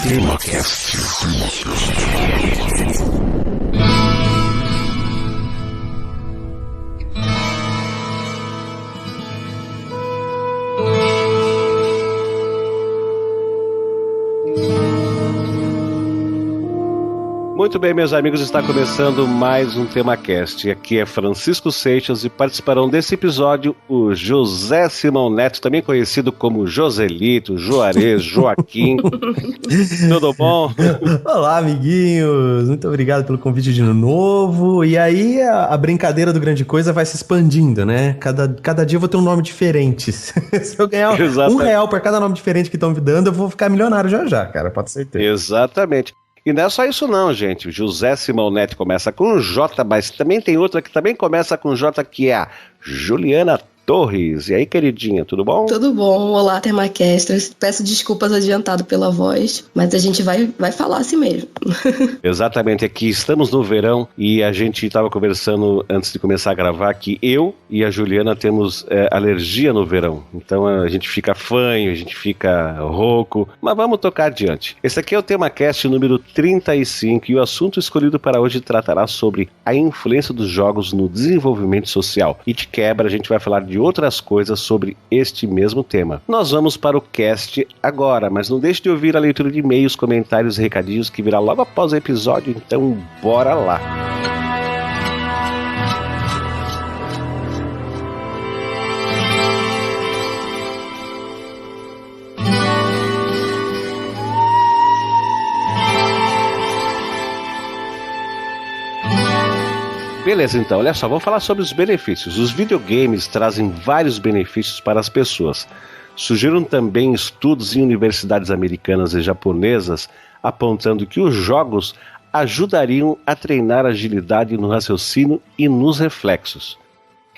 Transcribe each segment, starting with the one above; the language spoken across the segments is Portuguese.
TemaCast. Muito bem, meus amigos, está começando mais um TemaCast. Aqui é Francisco Seixas e participarão desse episódio o José Simão Neto, também conhecido como Joselito, Juarez, Joaquim. Tudo bom? Olá, amiguinhos. Muito obrigado pelo convite de novo. E aí a brincadeira do Grande Coisa vai se expandindo, né? Cada dia eu vou ter um nome diferente. Se eu ganhar R$1 por cada nome diferente que estão me dando, eu vou ficar milionário já, cara. Pode ser certeza. Exatamente. E não é só isso não, gente. O José Simão Neto começa com J, mas também tem outra que também começa com J, que é a Juliana Torres. E aí, queridinha, tudo bom? Tudo bom. Olá, Temacasters. Peço desculpas adiantado pela voz, mas a gente vai falar assim mesmo. Exatamente. Aqui estamos no verão e a gente estava conversando antes de começar a gravar que eu e a Juliana temos alergia no verão. Então a gente fica fanho, a gente fica rouco, mas vamos tocar adiante. Esse aqui é o TemaCast número 35 e o assunto escolhido para hoje tratará sobre a influência dos jogos no desenvolvimento social. E de quebra a gente vai falar de outras coisas sobre este mesmo tema. Nós vamos para o cast agora, mas não deixe de ouvir a leitura de e-mails, comentários e recadinhos que virá logo após o episódio, então bora lá! Beleza, então, olha só, vamos falar sobre os benefícios. Os videogames trazem vários benefícios para as pessoas. Surgiram também estudos em universidades americanas e japonesas apontando que os jogos ajudariam a treinar agilidade no raciocínio e nos reflexos.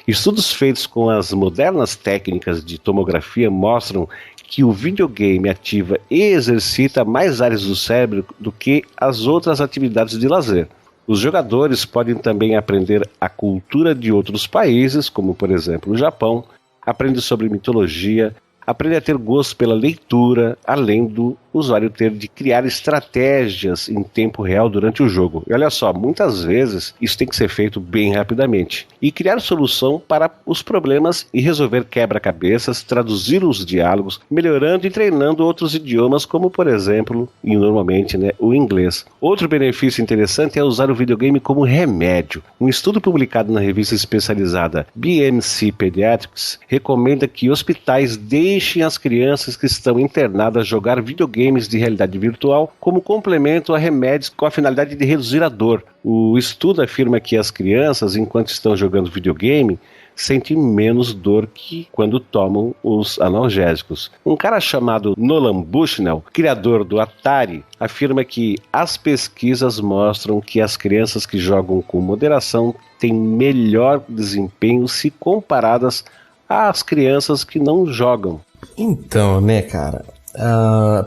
Estudos feitos com as modernas técnicas de tomografia mostram que o videogame ativa e exercita mais áreas do cérebro do que as outras atividades de lazer. Os jogadores podem também aprender a cultura de outros países, como por exemplo o Japão, aprender sobre mitologia, aprender a ter gosto pela leitura, além do usuário ter de criar estratégias em tempo real durante o jogo. E olha só, muitas vezes isso tem que ser feito bem rapidamente. E criar solução para os problemas e resolver quebra-cabeças, traduzir os diálogos, melhorando e treinando outros idiomas, como por exemplo, e normalmente, o inglês. Outro benefício interessante é usar o videogame como remédio. Um estudo publicado na revista especializada BMC Pediatrics recomenda que hospitais deixem as crianças que estão internadas jogar videogames de realidade virtual como complemento a remédios com a finalidade de reduzir a dor. O estudo afirma que as crianças, enquanto estão jogando videogame, sentem menos dor que quando tomam os analgésicos. Um cara chamado Nolan Bushnell, criador do Atari, afirma que as pesquisas mostram que as crianças que jogam com moderação têm melhor desempenho se comparadas às crianças que não jogam. Então, né, cara...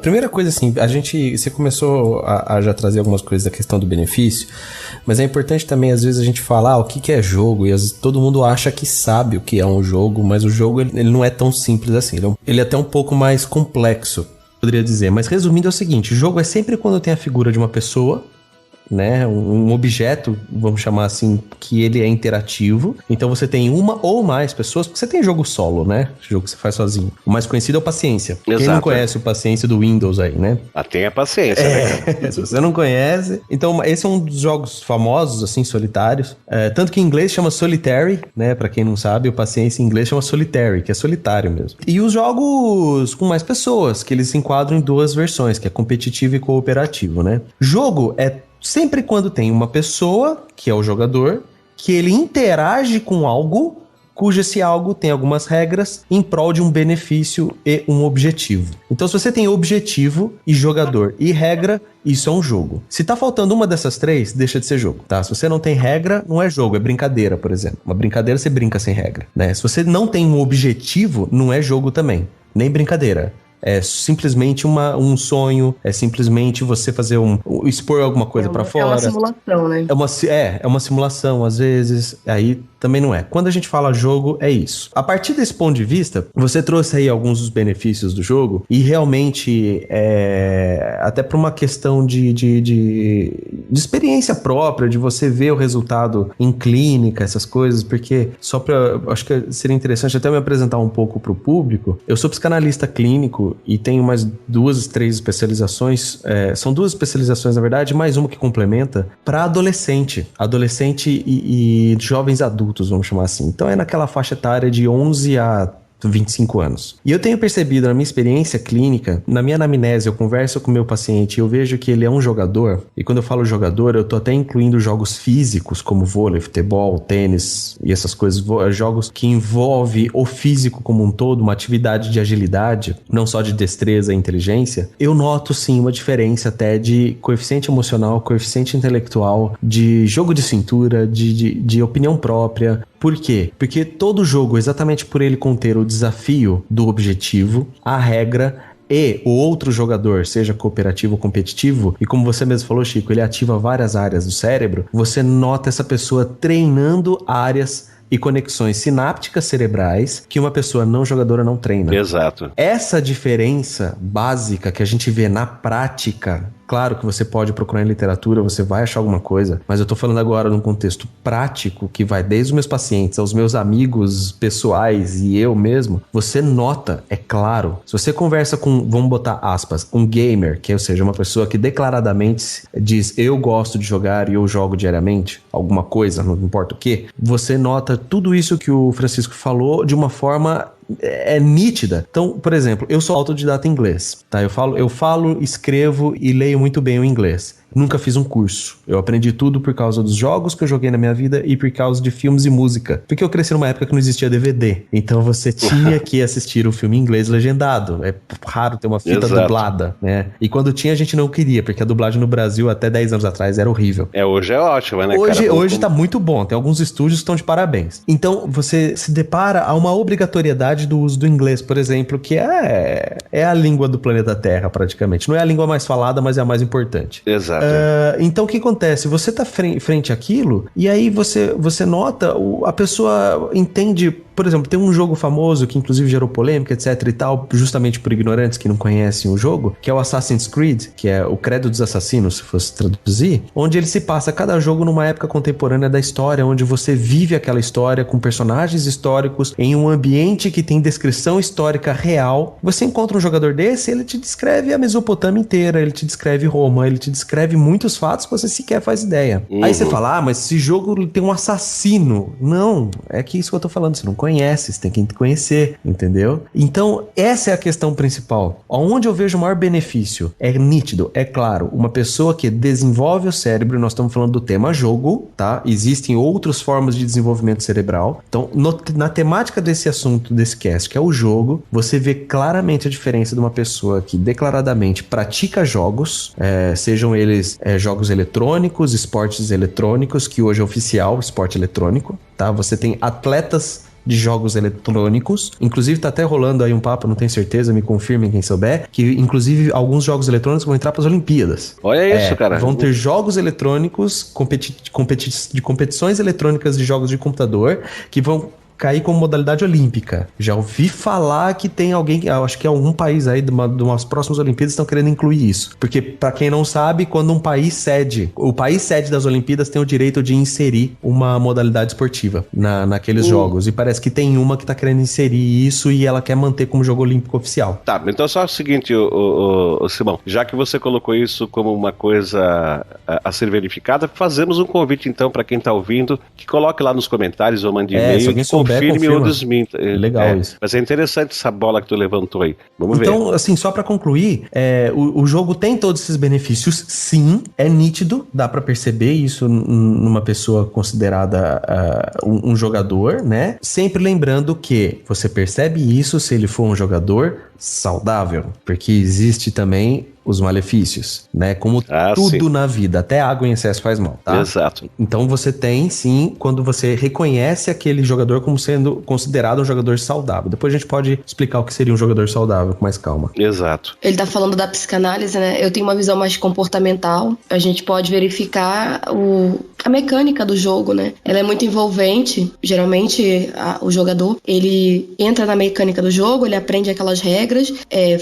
primeira coisa assim, você começou a já trazer algumas coisas da questão do benefício, mas é importante também às vezes a gente falar o que é jogo, e todo mundo acha que sabe o que é um jogo, mas o jogo ele não é tão simples assim, ele é até um pouco mais complexo, poderia dizer, mas resumindo é o seguinte, jogo é sempre quando tem a figura de uma pessoa, né, um objeto, vamos chamar assim, que ele é interativo. Então você tem uma ou mais pessoas, porque você tem jogo solo, né? Jogo que você faz sozinho. O mais conhecido é o Paciência. Exato. Quem não conhece o Paciência do Windows aí, né? Tem a Paciência, né? Se você não conhece... Então esse é um dos jogos famosos, assim, solitários. Tanto que em inglês chama Solitary, né? Pra quem não sabe, o Paciência em inglês chama Solitary, que é solitário mesmo. E os jogos com mais pessoas, que eles se enquadram em duas versões, que é competitivo e cooperativo, né? Jogo é sempre quando tem uma pessoa, que é o jogador, que ele interage com algo, cujo esse algo tem algumas regras em prol de um benefício e um objetivo. Então, se você tem objetivo e jogador e regra, isso é um jogo. Se tá faltando uma dessas três, deixa de ser jogo, tá? Se você não tem regra, não é jogo, é brincadeira, por exemplo. Uma brincadeira você brinca sem regra, né? Se você não tem um objetivo, não é jogo também, nem brincadeira. é simplesmente um sonho, é simplesmente você fazer expor alguma coisa pra fora. É uma simulação, né? É uma simulação, às vezes, aí também não é. Quando a gente fala jogo, é isso. A partir desse ponto de vista, você trouxe aí alguns dos benefícios do jogo e realmente, até por uma questão de experiência própria, de você ver o resultado em clínica, essas coisas, porque acho que seria interessante até me apresentar um pouco pro público. Eu sou psicanalista clínico e tenho mais 2, 3 especializações, são 2 especializações na verdade, mais uma que complementa, para adolescente e jovens adultos, vamos chamar assim. Então é naquela faixa etária de 11 a 25 anos. E eu tenho percebido na minha experiência clínica, na minha anamnese, eu converso com o meu paciente e eu vejo que ele é um jogador, e quando eu falo jogador, eu tô até incluindo jogos físicos, como vôlei, futebol, tênis e essas coisas, jogos que envolvem o físico como um todo, uma atividade de agilidade, não só de destreza e inteligência. Eu noto sim uma diferença até de coeficiente emocional, coeficiente intelectual, de jogo de cintura, de opinião própria. Por quê? Porque todo jogo, exatamente por ele conter o desafio do objetivo, a regra e o outro jogador, seja cooperativo ou competitivo, e como você mesmo falou, Chico, ele ativa várias áreas do cérebro, você nota essa pessoa treinando áreas e conexões sinápticas cerebrais que uma pessoa não jogadora não treina. Exato. Essa diferença básica que a gente vê na prática, claro que você pode procurar em literatura, você vai achar alguma coisa, mas eu tô falando agora num contexto prático que vai desde os meus pacientes aos meus amigos pessoais e eu mesmo, você nota, é claro. Se você conversa com, vamos botar aspas, um gamer, que ou seja, uma pessoa que declaradamente diz eu gosto de jogar e eu jogo diariamente, alguma coisa, não importa o que, você nota tudo isso que o Francisco falou de uma forma nítida. Então, por exemplo, eu sou autodidata em inglês, tá? Eu falo, escrevo e leio muito bem o inglês. Nunca fiz um curso. Eu aprendi tudo por causa dos jogos que eu joguei na minha vida e por causa de filmes e música. Porque eu cresci numa época que não existia DVD. Então você tinha que assistir o filme em inglês legendado. É raro ter uma fita dublada, né? E quando tinha, a gente não queria, porque a dublagem no Brasil até 10 anos atrás era horrível. Hoje é ótimo, né, Hoje tá muito bom. Tem alguns estúdios que estão de parabéns. Então você se depara a uma obrigatoriedade do uso do inglês, por exemplo, que é a língua do planeta Terra, praticamente. Não é a língua mais falada, mas é a mais importante. Exato. Então o que acontece? Você tá frente àquilo e aí você nota, a pessoa entende, por exemplo, tem um jogo famoso que inclusive gerou polêmica, etc e tal, justamente por ignorantes que não conhecem o jogo, que é o Assassin's Creed, que é o Credo dos Assassinos, se fosse traduzir, onde ele se passa cada jogo numa época contemporânea da história, onde você vive aquela história com personagens históricos em um ambiente que tem descrição histórica real. Você encontra um jogador desse, ele te descreve a Mesopotâmia inteira, ele te descreve Roma, ele te descreve muitos fatos que você sequer faz ideia. Aí você fala, mas esse jogo tem um assassino. Não, é que isso que eu tô falando, você não conhece, você tem que conhecer, entendeu? Então, essa é a questão principal. Onde eu vejo o maior benefício, é nítido, é claro, uma pessoa que desenvolve o cérebro, nós estamos falando do tema jogo, tá? Existem outras formas de desenvolvimento cerebral. Então, na temática desse assunto, desse cast, que é o jogo, você vê claramente a diferença de uma pessoa que declaradamente pratica jogos, sejam eles jogos eletrônicos, esportes eletrônicos, que hoje é oficial, esporte eletrônico, tá? Você tem atletas de jogos eletrônicos, inclusive tá até rolando aí um papo, não tenho certeza, me confirmem quem souber, que inclusive alguns jogos eletrônicos vão entrar para as Olimpíadas. Olha isso, cara. Vão ter jogos eletrônicos, de competições eletrônicas de jogos de computador, que vão cair como modalidade olímpica. Já ouvi falar que tem alguém, acho que é algum país aí de umas próximas Olimpíadas estão querendo incluir isso. Porque, pra quem não sabe, quando um país cede, o país sede das Olimpíadas tem o direito de inserir uma modalidade esportiva naqueles jogos. E parece que tem uma que tá querendo inserir isso e ela quer manter como jogo olímpico oficial. Tá, então só o seguinte, Simão, já que você colocou isso como uma coisa a ser verificada, fazemos um convite então pra quem tá ouvindo, que coloque lá nos comentários ou mande e-mail, confirme ou desminta. Legal isso. Mas é interessante essa bola que tu levantou aí. Vamos ver. Então, assim, só pra concluir, o jogo tem todos esses benefícios, sim, é nítido, dá pra perceber isso numa pessoa considerada um jogador, né? Sempre lembrando que você percebe isso se ele for um jogador saudável, porque existe também os malefícios, né? Como tudo na vida, até água em excesso faz mal, tá? Exato. Então você tem, sim, quando você reconhece aquele jogador como sendo considerado um jogador saudável. Depois a gente pode explicar o que seria um jogador saudável com mais calma. Exato. Ele tá falando da psicanálise, né? Eu tenho uma visão mais comportamental. A gente pode verificar a mecânica do jogo, né? Ela é muito envolvente. Geralmente, o jogador, ele entra na mecânica do jogo, ele aprende aquelas regras,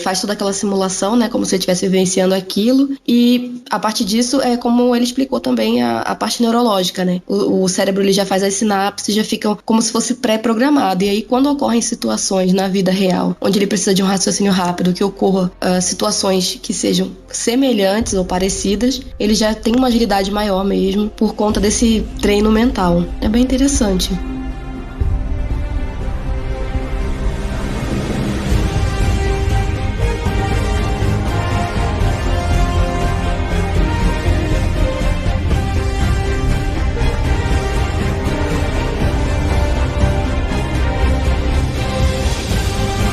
faz toda aquela simulação, né? Como se ele estivesse vivenciando aquilo. E, a partir disso, é como ele explicou também a parte neurológica, né? O cérebro, ele já faz as sinapses, já fica como se fosse pré-programado. E aí, quando ocorrem situações na vida real, onde ele precisa de um raciocínio rápido, que ocorra situações que sejam semelhantes ou parecidas, ele já tem uma agilidade maior mesmo, por conta desse treino mental. É bem interessante.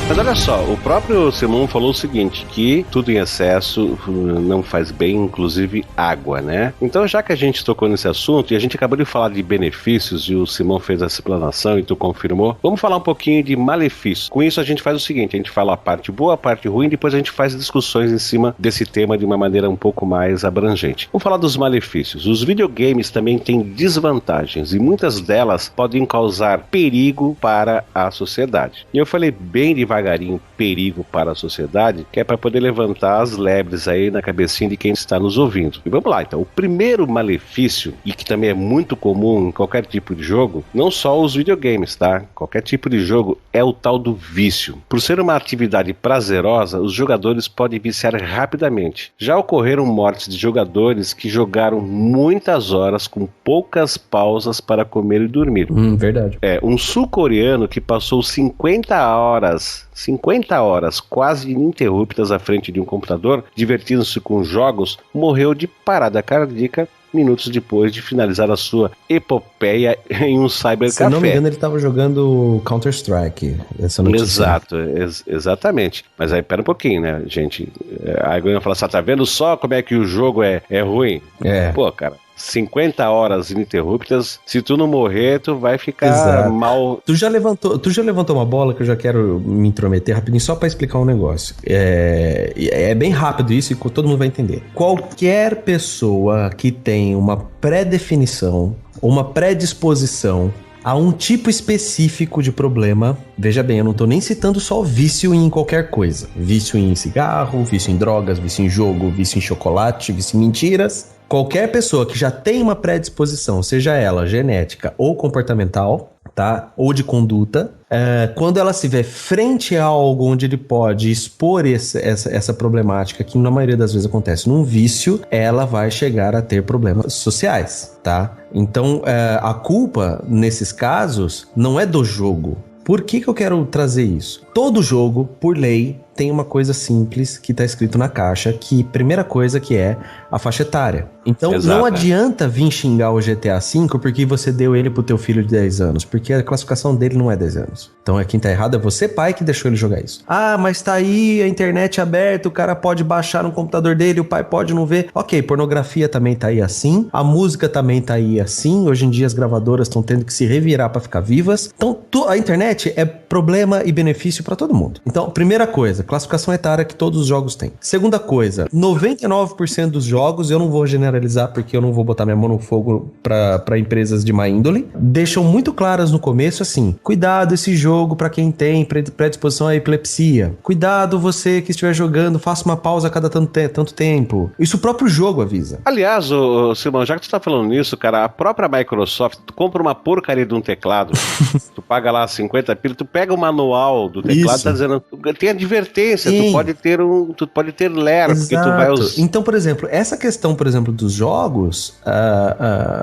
Mas olha só, o próprio Simon falou o seguinte, que tudo em excesso não faz bem, inclusive água, né? Então, já que a gente tocou nesse assunto, e a gente acabou de falar de benefícios, e o Simon fez essa explanação e tu confirmou, vamos falar um pouquinho de malefícios. Com isso, a gente faz o seguinte, a gente fala a parte boa, a parte ruim, depois a gente faz discussões em cima desse tema de uma maneira um pouco mais abrangente. Vamos falar dos malefícios. Os videogames também têm desvantagens, e muitas delas podem causar perigo para a sociedade. E eu falei bem devagarinho perigo para a sociedade, que é para poder levantar as lebres aí na cabecinha de quem está nos ouvindo. E vamos lá, então. O primeiro malefício, e que também é muito comum em qualquer tipo de jogo, não só os videogames, tá? Qualquer tipo de jogo, é o tal do vício. Por ser uma atividade prazerosa, os jogadores podem viciar rapidamente. Já ocorreram mortes de jogadores que jogaram muitas horas com poucas pausas para comer e dormir. Verdade. Um sul-coreano que passou 50 horas quase ininterruptas à frente de um computador, divertindo-se com jogos, morreu de parada cardíaca minutos depois de finalizar a sua epopeia em um cybercafé. Se não me engano, ele estava jogando Counter-Strike, essa notícia. Exato, exatamente. Mas aí, pera um pouquinho, né, gente? Aí alguém vai falar assim, tá vendo só como é que o jogo é ruim? Pô, cara, 50 horas ininterruptas, se tu não morrer, tu vai ficar mal. Tu já levantou uma bola que eu já quero me intrometer rapidinho, só pra explicar um negócio. É bem rápido isso e todo mundo vai entender. Qualquer pessoa que tem uma pré-definição ou uma predisposição a um tipo específico de problema, veja bem, eu não tô nem citando só vício em qualquer coisa. Vício em cigarro, vício em drogas, vício em jogo, vício em chocolate, vício em mentiras. Qualquer pessoa que já tem uma predisposição, seja ela genética ou comportamental, tá? Ou de conduta, quando ela se vê frente a algo onde ele pode expor essa problemática, que na maioria das vezes acontece num vício, ela vai chegar a ter problemas sociais, tá? Então, a culpa, nesses casos, não é do jogo. Por que eu quero trazer isso? Todo jogo, por lei, tem uma coisa simples que está escrito na caixa, que primeira coisa que é a faixa etária. Então, não adianta vir xingar o GTA V porque você deu ele pro teu filho de 10 anos, porque a classificação dele não é 10 anos. Então, quem tá errado é você, pai, que deixou ele jogar isso. Ah, mas tá aí a internet aberta, o cara pode baixar no computador dele, o pai pode não ver. Ok, pornografia também tá aí assim, a música também tá aí assim, hoje em dia as gravadoras estão tendo que se revirar para ficar vivas. Então, a internet é problema e benefício para todo mundo. Então, primeira coisa, classificação etária que todos os jogos têm. Segunda coisa, 99% dos jogos, eu não vou generalizar porque eu não vou botar minha mão no fogo para empresas de má índole, deixam muito claras no começo assim, cuidado esse jogo para quem tem predisposição à epilepsia, cuidado você que estiver jogando, faça uma pausa a cada tanto tempo. Isso o próprio jogo avisa. Aliás, Simão, já que tu tá falando nisso, cara, a própria Microsoft, tu compra uma porcaria de um teclado, tu paga lá 50 pila, tu pega o manual do teclado, tá dizendo, tem advertência, tu pode ter ler, porque tu vai usar. Então, por exemplo, essa questão, por exemplo, dos jogos,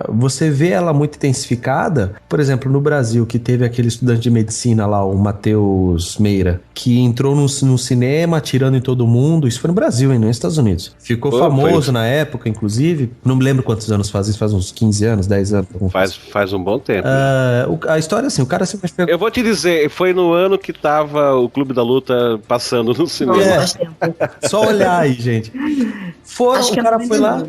você vê ela muito intensificada, por exemplo, no Brasil, que teve aquele estudante de medicina lá, o Matheus Meira, que entrou no cinema atirando em todo mundo, isso foi no Brasil, hein, não nos Estados Unidos. Ficou famoso na época, inclusive, não me lembro quantos anos faz isso, faz uns 15 anos, 10 anos. Faz um bom tempo. A história é assim, o cara simplesmente pegou... Eu vou te dizer, foi no ano que tava imaginava o Clube da Luta passando no cinema. Só olhar aí, gente. O cara foi lá...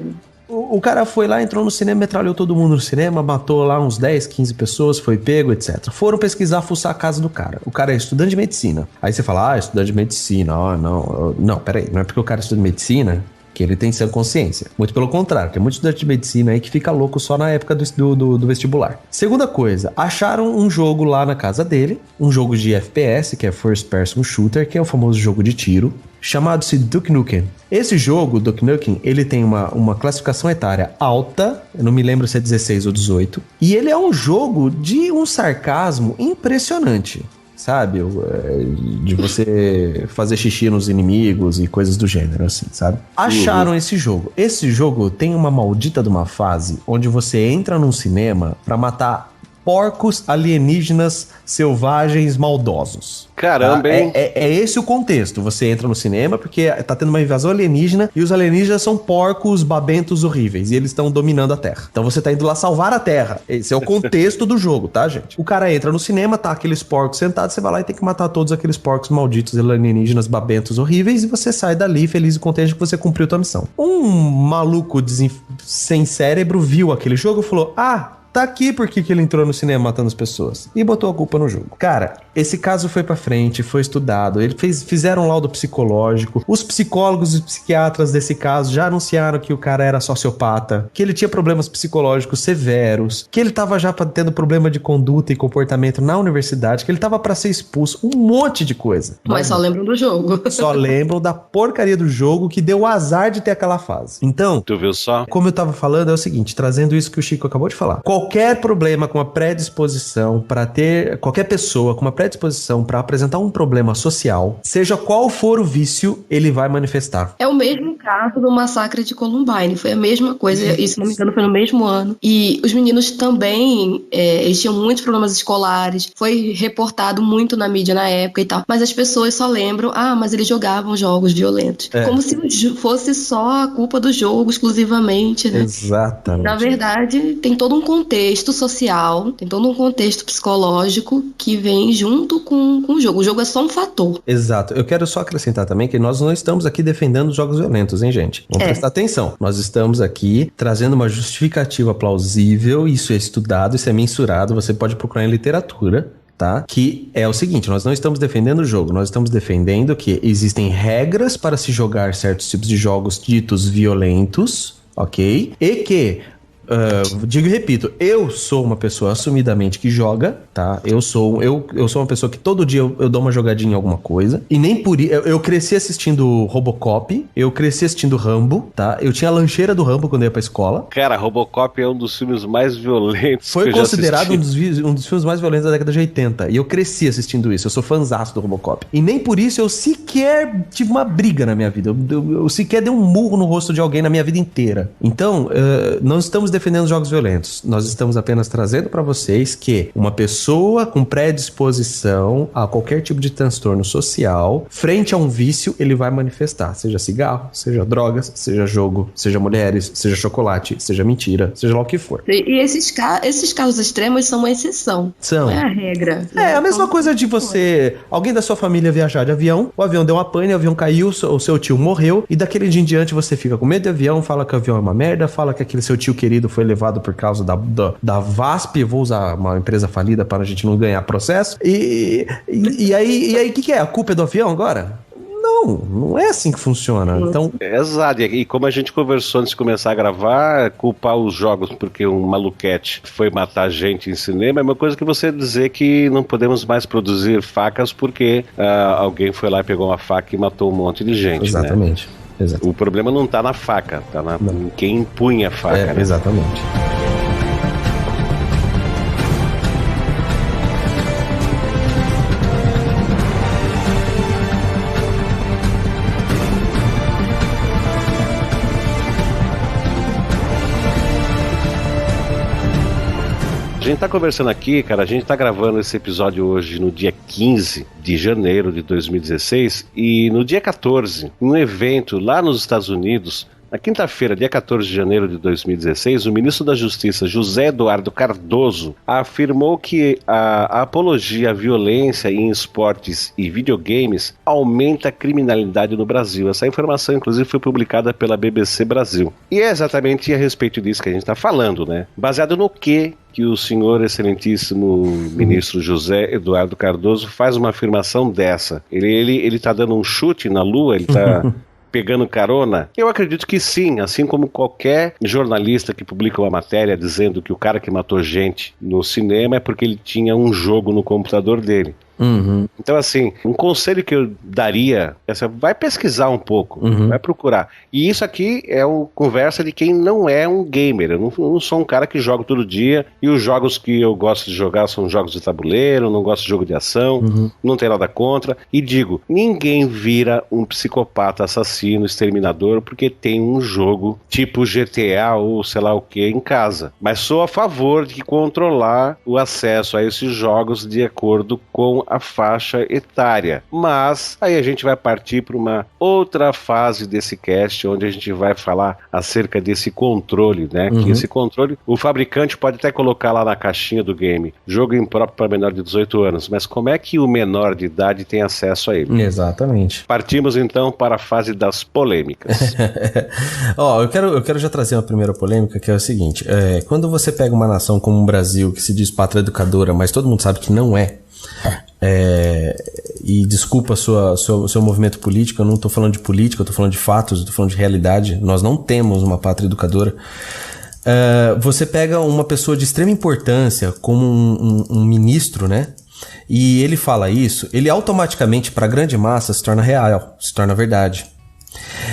O cara foi lá, entrou no cinema, metralhou todo mundo no cinema, matou lá uns 10, 15 pessoas, foi pego, etc. Foram pesquisar, fuçar a casa do cara. O cara é estudante de medicina. Aí você fala, estudante de medicina, não, peraí, não é porque o cara estuda medicina que ele tem sã consciência. Muito pelo contrário, tem muito estudante de medicina aí que fica louco só na época do vestibular. Segunda coisa, acharam um jogo lá na casa dele, um jogo de FPS, que é First Person Shooter, que é o famoso jogo de tiro, chamado-se Duke Nukem. Esse jogo, Duke Nukem, ele tem uma classificação etária alta, eu não me lembro se é 16 ou 18, e ele é um jogo de um sarcasmo impressionante. Sabe? De você fazer xixi nos inimigos e coisas do gênero, assim, sabe? Acharam esse jogo. Esse jogo tem uma maldita de uma fase onde você entra num cinema pra matar porcos alienígenas selvagens maldosos. Caramba, hein? É esse o contexto. Você entra no cinema porque tá tendo uma invasão alienígena e os alienígenas são porcos babentos horríveis e eles estão dominando a Terra. Então você tá indo lá salvar a Terra. Esse é o contexto do jogo, tá, gente? O cara entra no cinema, tá aqueles porcos sentados, você vai lá e tem que matar todos aqueles porcos malditos alienígenas babentos horríveis e você sai dali feliz e contente que você cumpriu a tua missão. Um maluco sem cérebro viu aquele jogo e falou, tá aqui porque que ele entrou no cinema matando as pessoas. E botou a culpa no jogo. Cara, esse caso foi pra frente, foi estudado. Fizeram um laudo psicológico. Os psicólogos e psiquiatras desse caso já anunciaram que o cara era sociopata, que ele tinha problemas psicológicos severos, que ele tava já tendo problema de conduta e comportamento na universidade, que ele tava pra ser expulso. Um monte de coisa. Mas só lembram do jogo. Só lembram da porcaria do jogo que deu o azar de ter aquela fase. Então, tu viu só? Como eu tava falando, é o seguinte, trazendo isso que o Chico acabou de falar. Qualquer problema com a predisposição para ter... Qualquer pessoa com uma predisposição para apresentar um problema social, seja qual for o vício, ele vai manifestar. É o mesmo caso do massacre de Columbine. Foi a mesma coisa. E, se não me engano, foi no mesmo ano. E os meninos também, eles tinham muitos problemas escolares. Foi reportado muito na mídia na época e tal. Mas as pessoas só lembram, mas eles jogavam jogos violentos. Como se fosse só a culpa do jogo exclusivamente, né? Exatamente. Na verdade, tem todo um contexto social, tem todo um contexto psicológico que vem junto com o jogo. O jogo é só um fator. Exato. Eu quero só acrescentar também que nós não estamos aqui defendendo os jogos violentos, hein, gente? Vamos prestar atenção. Nós estamos aqui trazendo uma justificativa plausível, isso é estudado, isso é mensurado, você pode procurar em literatura, tá? Que é o seguinte, nós não estamos defendendo o jogo, nós estamos defendendo que existem regras para se jogar certos tipos de jogos ditos violentos, ok? E que... digo e repito, eu sou uma pessoa assumidamente que joga, tá? Eu sou uma pessoa que todo dia eu dou uma jogadinha em alguma coisa. E nem por isso... Eu cresci assistindo Robocop, eu cresci assistindo Rambo, tá? Eu tinha a lancheira do Rambo quando eu ia pra escola. Cara, Robocop é um dos filmes mais violentos. Foi considerado um dos filmes mais violentos da década de 80. E eu cresci assistindo isso. Eu sou fãzaço do Robocop. E nem por isso eu sequer tive uma briga na minha vida. Eu sequer dei um murro no rosto de alguém na minha vida inteira. Então, não estamos defendendo jogos violentos. Nós estamos apenas trazendo para vocês que uma pessoa com predisposição a qualquer tipo de transtorno social, frente a um vício, ele vai manifestar. Seja cigarro, seja drogas, seja jogo, seja mulheres, seja chocolate, seja mentira, seja lá o que for. E esses casos extremos são uma exceção. São. Não é a regra. É a mesma coisa de você... Alguém da sua família viajar de avião, o avião deu uma pane, o avião caiu, o seu tio morreu, e daquele dia em diante você fica com medo de avião, fala que o avião é uma merda, fala que aquele seu tio querido foi levado por causa da VASP, eu vou usar uma empresa falida para a gente não ganhar processo, e aí o que é? A culpa é do avião agora? Não é assim que funciona. Então... Exato, e como a gente conversou antes de começar a gravar, culpar os jogos porque um maluquete foi matar gente em cinema é uma coisa que você dizer que não podemos mais produzir facas porque alguém foi lá e pegou uma faca e matou um monte de gente. Exatamente. Né? Exato. O problema não tá na faca, tá em quem empunha a faca. Né? Exatamente. A gente tá conversando aqui, cara, a gente tá gravando esse episódio hoje no dia 15 de janeiro de 2016 e no dia 14, um evento lá nos Estados Unidos Na quinta-feira, dia 14 de janeiro de 2016, o ministro da Justiça, José Eduardo Cardoso, afirmou que a apologia à violência em esportes e videogames aumenta a criminalidade no Brasil. Essa informação, inclusive, foi publicada pela BBC Brasil. E é exatamente a respeito disso que a gente está falando, né? Baseado no que o senhor excelentíssimo ministro José Eduardo Cardoso faz uma afirmação dessa? Ele tá dando um chute na lua? Ele tá pegando carona? Eu acredito que sim, assim como qualquer jornalista que publica uma matéria dizendo que o cara que matou gente no cinema é porque ele tinha um jogo no computador dele. Uhum. Então, assim, um conselho que eu daria é: vai pesquisar um pouco, vai procurar. E isso aqui é uma conversa de quem não é um gamer. Eu não sou um cara que joga todo dia, e os jogos que eu gosto de jogar são jogos de tabuleiro, não gosto de jogo de ação, não tenho nada contra. E digo, ninguém vira um psicopata assassino, exterminador, porque tem um jogo tipo GTA ou sei lá o que em casa. Mas sou a favor de controlar o acesso a esses jogos de acordo com a faixa etária. Mas aí a gente vai partir para uma outra fase desse cast, onde a gente vai falar acerca desse controle, né? Que esse controle, o fabricante pode até colocar lá na caixinha do game, jogo impróprio para menor de 18 anos, mas como é que o menor de idade tem acesso a ele? Exatamente. Partimos então para a fase das polêmicas. Ó, eu quero já trazer uma primeira polêmica, que é o seguinte: quando você pega uma nação como o Brasil, que se diz pátria educadora, mas todo mundo sabe que não é, e desculpa seu movimento político, eu não estou falando de política, eu estou falando de fatos, eu estou falando de realidade. Nós não temos uma pátria educadora. Você pega uma pessoa de extrema importância como um ministro, né? E ele fala isso, ele automaticamente, para a grande massa, se torna real, se torna verdade.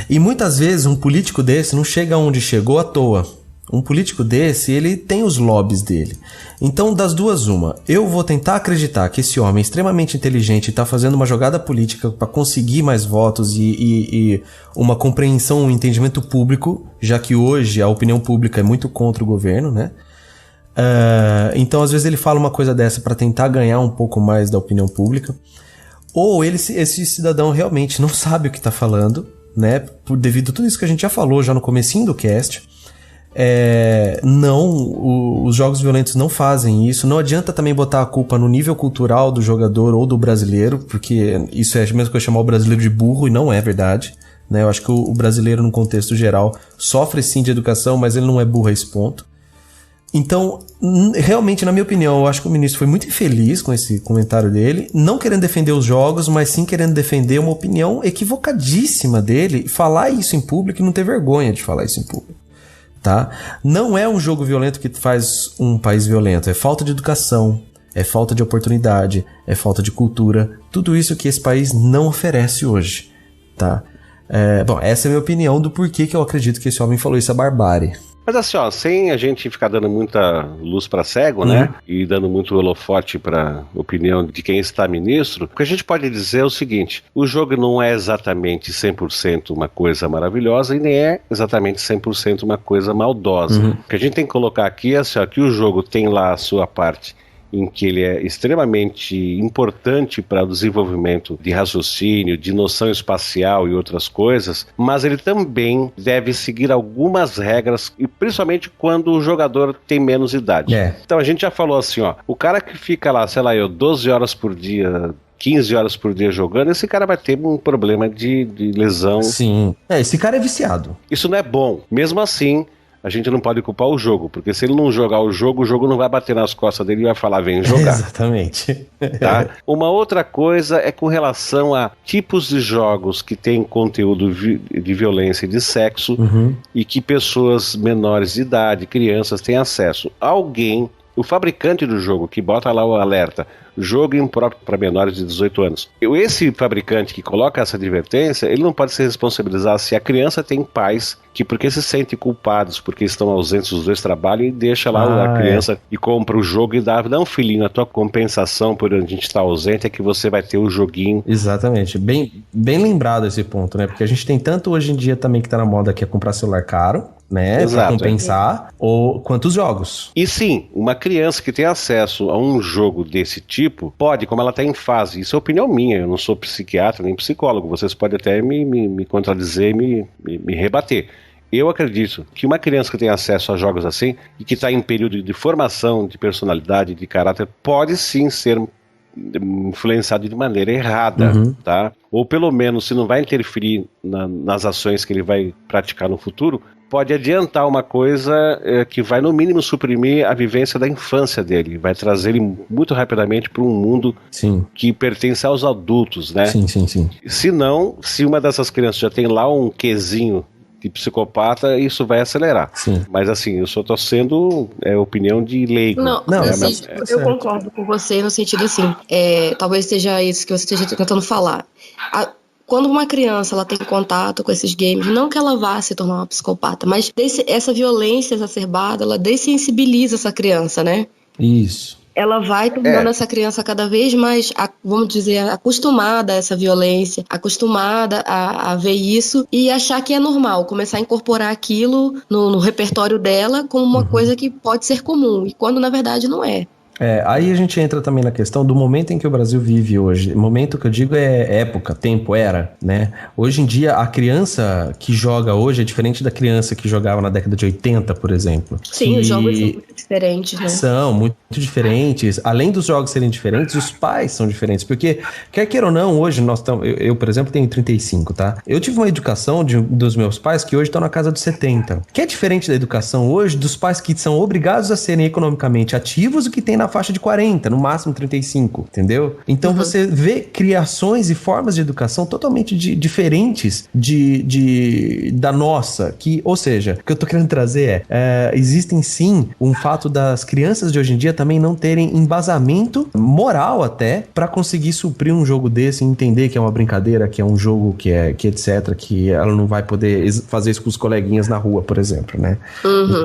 E muitas vezes um político desse não chega onde chegou à toa. Um político desse, ele tem os lobbies dele. Então, das duas, uma. Eu vou tentar acreditar que esse homem é extremamente inteligente está fazendo uma jogada política para conseguir mais votos e uma compreensão, um entendimento público, já que hoje a opinião pública é muito contra o governo, né? Então, às vezes ele fala uma coisa dessa para tentar ganhar um pouco mais da opinião pública. Ou esse cidadão realmente não sabe o que está falando, né? Devido a tudo isso que a gente já falou já no comecinho do cast. Os jogos violentos não fazem isso. Não adianta também botar a culpa no nível cultural do jogador ou do brasileiro, porque isso é a mesma coisa que chamar o brasileiro de burro, e não é verdade, né? Eu acho que o brasileiro, no contexto geral, sofre sim de educação, mas ele não é burro a esse ponto. Então, realmente, na minha opinião, eu acho que o ministro foi muito infeliz com esse comentário dele, não querendo defender os jogos, mas sim querendo defender uma opinião equivocadíssima dele, falar isso em público e não ter vergonha de falar isso em público. Tá? Não é um jogo violento que faz um país violento, é falta de educação, é falta de oportunidade, é falta de cultura, tudo isso que esse país não oferece hoje, tá? Bom, essa é a minha opinião do porquê que eu acredito que esse homem falou isso, a barbárie. Mas assim, ó, sem a gente ficar dando muita luz para cego, né? E dando muito holofote para opinião de quem está ministro, o que a gente pode dizer é o seguinte: o jogo não é exatamente 100% uma coisa maravilhosa e nem é exatamente 100% uma coisa maldosa. O que a gente tem que colocar aqui é assim, ó, que o jogo tem lá a sua parte em que ele é extremamente importante para o desenvolvimento de raciocínio, de noção espacial e outras coisas, mas ele também deve seguir algumas regras, e principalmente quando o jogador tem menos idade. Então a gente já falou assim, ó, o cara que fica lá, sei lá, 12 horas por dia, 15 horas por dia jogando, esse cara vai ter um problema de lesão. Sim. Esse cara é viciado. Isso não é bom. Mesmo assim, a gente não pode culpar o jogo, porque se ele não jogar o jogo não vai bater nas costas dele e vai falar, vem jogar. Exatamente. Tá? Uma outra coisa é com relação a tipos de jogos que têm conteúdo de violência e de sexo, e que pessoas menores de idade, crianças, têm acesso. O fabricante do jogo que bota lá o alerta, jogo impróprio para menores de 18 anos. Esse fabricante que coloca essa advertência, ele não pode se responsabilizar se a criança tem pais que, porque se sentem culpados, porque estão ausentes dos dois trabalhos, e deixa lá a criança e compra o jogo e dá, não, filhinho, a tua compensação por a gente estar ausente é que você vai ter o joguinho. Exatamente. Bem lembrado esse ponto, né? Porque a gente tem tanto hoje em dia também que tá na moda que é comprar celular caro, né? Exato, pra compensar, quanto os jogos. E sim, uma criança que tem acesso a um jogo desse tipo, pode, como ela está em fase, isso é opinião minha, eu não sou psiquiatra nem psicólogo, vocês podem até me contradizer e me rebater. eu acredito que uma criança que tem acesso a jogos assim e que está em período de formação, de personalidade, de caráter, pode sim ser influenciado de maneira errada, tá? Ou pelo menos, se não vai interferir nas ações que ele vai praticar no futuro, pode adiantar uma coisa que vai no mínimo suprimir a vivência da infância dele, vai trazer ele muito rapidamente para um mundo que pertence aos adultos, né? Sim. Se não, se uma dessas crianças já tem lá um quezinho de psicopata, isso vai acelerar. Sim. Mas assim, eu só tô sendo opinião de leigo. Não, assim, eu concordo com você no sentido assim, talvez seja isso que você esteja tentando falar. Quando uma criança ela tem contato com esses games, não que ela vá se tornar uma psicopata, mas essa violência exacerbada, ela dessensibiliza essa criança, né? Isso. Ela vai tornando essa criança cada vez mais, vamos dizer, acostumada a essa violência, acostumada a ver isso e achar que é normal, começar a incorporar aquilo no repertório dela como uma coisa que pode ser comum, e quando na verdade não é. Aí a gente entra também na questão do momento em que o Brasil vive hoje. Momento que eu digo é época, tempo, era, né? Hoje em dia, a criança que joga hoje é diferente da criança que jogava na década de 80, por exemplo. Sim, os jogos são muito diferentes, né? São muito diferentes. Além dos jogos serem diferentes, os pais são diferentes. Porque, quer queira ou não, hoje nós estamos... Eu, por exemplo, tenho 35, tá? Eu tive uma educação dos meus pais que hoje estão na casa dos 70. Que é diferente da educação hoje dos pais que são obrigados a serem economicamente ativos, o que tem na faixa de 40, no máximo 35, entendeu? Então você vê criações e formas de educação totalmente diferentes da nossa, ou seja, o que eu tô querendo trazer existem sim um fato das crianças de hoje em dia também não terem embasamento moral até pra conseguir suprir um jogo desse e entender que é uma brincadeira, que é um jogo que etc, que ela não vai poder fazer isso com os coleguinhas na rua, por exemplo, né?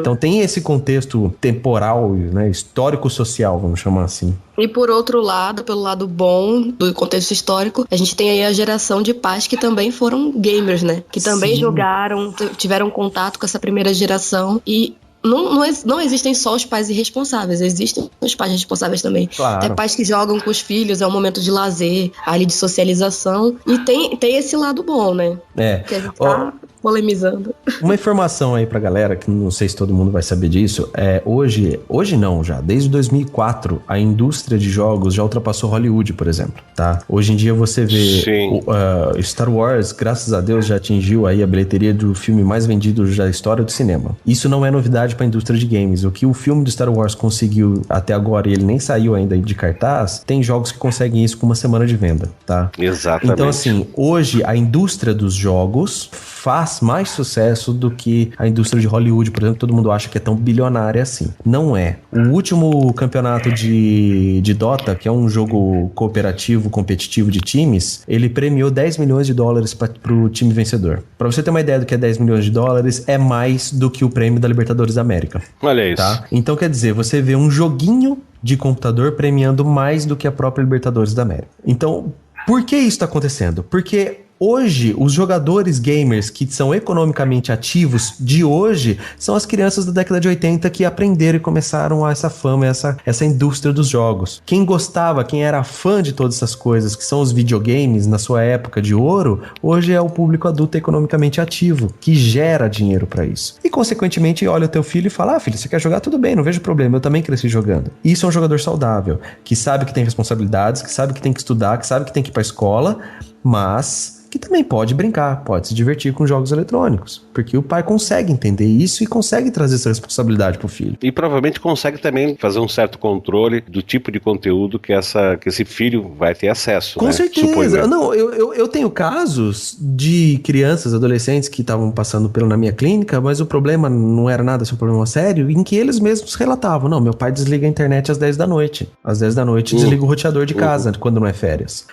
Então tem esse contexto temporal, né, histórico-social, vamos chamar assim. E por outro lado, pelo lado bom do contexto histórico, a gente tem aí a geração de pais que também foram gamers, né? Que também jogaram, tiveram contato com essa primeira geração e não existem só os pais irresponsáveis, existem os pais responsáveis também. Claro. Tem pais que jogam com os filhos, é um momento de lazer, ali de socialização, e tem esse lado bom, né? Que a gente tá polemizando. Uma informação aí pra galera, que não sei se todo mundo vai saber disso, hoje não, já, desde 2004, a indústria de jogos já ultrapassou Hollywood, por exemplo, tá? Hoje em dia você vê Star Wars, graças a Deus, já atingiu aí a bilheteria do filme mais vendido da história do cinema. Isso não é novidade pra indústria de games. O que o filme do Star Wars conseguiu até agora, e ele nem saiu ainda de cartaz, tem jogos que conseguem isso com uma semana de venda, tá? Exatamente. Então, assim, hoje a indústria dos jogos faz mais sucesso do que a indústria de Hollywood, por exemplo. Todo mundo acha que é tão bilionária assim. Não é. O último campeonato de Dota, que é um jogo cooperativo, competitivo de times, ele premiou $10 milhões pro time vencedor. Pra você ter uma ideia do que é $10 milhões, é mais do que o prêmio da Libertadores da América. Olha isso. Tá? Então, quer dizer, você vê um joguinho de computador premiando mais do que a própria Libertadores da América. Então, por que isso tá acontecendo? Porque hoje, os jogadores gamers que são economicamente ativos de hoje são as crianças da década de 80 que aprenderam e começaram a essa fama, essa indústria dos jogos. Quem gostava, quem era fã de todas essas coisas, que são os videogames na sua época de ouro, hoje é o público adulto economicamente ativo, que gera dinheiro pra isso. E, consequentemente, olha o teu filho e fala, filho, você quer jogar? Tudo bem, não vejo problema, eu também cresci jogando. Isso é um jogador saudável, que sabe que tem responsabilidades, que sabe que tem que estudar, que sabe que tem que ir pra escola, mas que também pode brincar, pode se divertir com jogos eletrônicos, porque o pai consegue entender isso e consegue trazer essa responsabilidade pro filho. E provavelmente consegue também fazer um certo controle do tipo de conteúdo que esse filho vai ter acesso. Com certeza. Não, eu tenho casos de crianças, adolescentes que estavam passando na minha clínica, mas o problema não era nada, assim, um problema sério, em que eles mesmos relatavam, não, meu pai desliga a internet às 10 da noite. Às 10 da noite desliga o roteador de casa quando não é férias.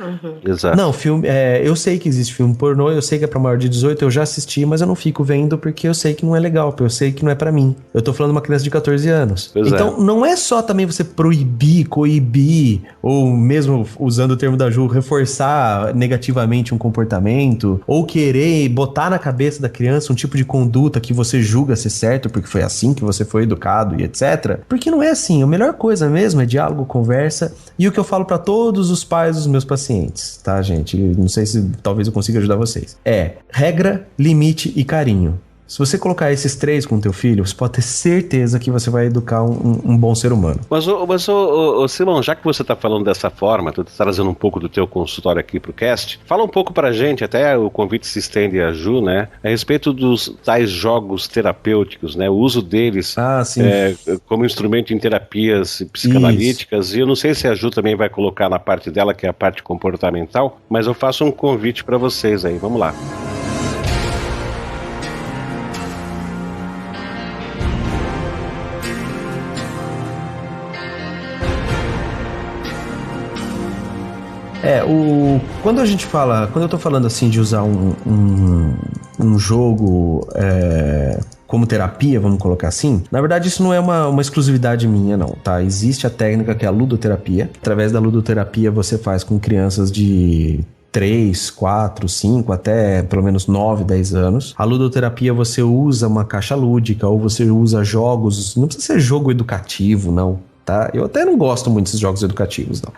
Exato. Não, filme, eu sei que existe filme pornô, eu sei que é pra maior de 18, eu já assisti, mas eu não fico vendo porque eu sei que não é legal, porque eu sei que não é pra mim. Eu tô falando de uma criança de 14 anos. Então, não é só também você proibir, coibir, ou mesmo usando o termo da Ju, reforçar negativamente um comportamento, ou querer botar na cabeça da criança um tipo de conduta que você julga ser certo, porque foi assim que você foi educado e etc. Porque não é assim. A melhor coisa mesmo é diálogo, conversa, e o que eu falo pra todos os pais dos meus pacientes, tá, gente? Não sei se talvez eu consiga ajudar vocês. Regra, limite e carinho. Se você colocar esses 3 com o teu filho, você pode ter certeza que você vai educar um bom ser humano. Mas Simão, já que você está falando dessa forma, tu tá trazendo um pouco do teu consultório aqui pro cast, fala um pouco pra gente, até o convite se estende a Ju, né, a respeito dos tais jogos terapêuticos, né, o uso deles como instrumento em terapias psicanalíticas. Isso. E eu não sei se a Ju também vai colocar na parte dela, que é a parte comportamental, mas eu faço um convite para vocês aí, vamos lá. Quando eu tô falando assim de usar um jogo como terapia, vamos colocar assim, na verdade isso não é uma exclusividade minha não, tá? Existe a técnica que é a ludoterapia. Através da ludoterapia você faz com crianças de 3, 4, 5, até pelo menos 9, 10 anos. A ludoterapia você usa uma caixa lúdica ou você usa jogos, não precisa ser jogo educativo, não. Tá? Eu até não gosto muito desses jogos educativos, não.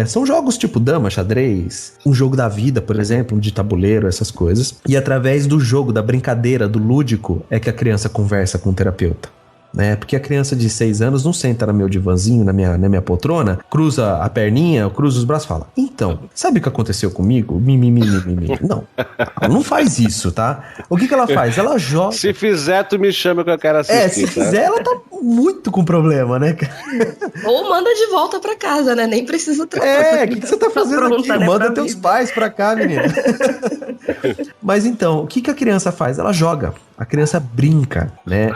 São jogos tipo dama, xadrez, um jogo da vida, por exemplo, um de tabuleiro, essas coisas. E através do jogo, da brincadeira, do lúdico, é que a criança conversa com o terapeuta. Né? Porque a criança de 6 anos não senta no meu divanzinho, na minha poltrona, cruza a perninha, cruza os braços e fala: então, sabe o que aconteceu comigo? Não, ela não faz isso, tá? O que ela faz? Ela joga. Se fizer, tu me chama que eu quero assistir. Se fizer, ela tá muito com problema, né? Ou manda de volta pra casa, né? Nem precisa o que você tá fazendo pronta, aqui? Né, manda teus pais pra cá, menina. Mas então, o que a criança faz? Ela joga. A criança brinca, né?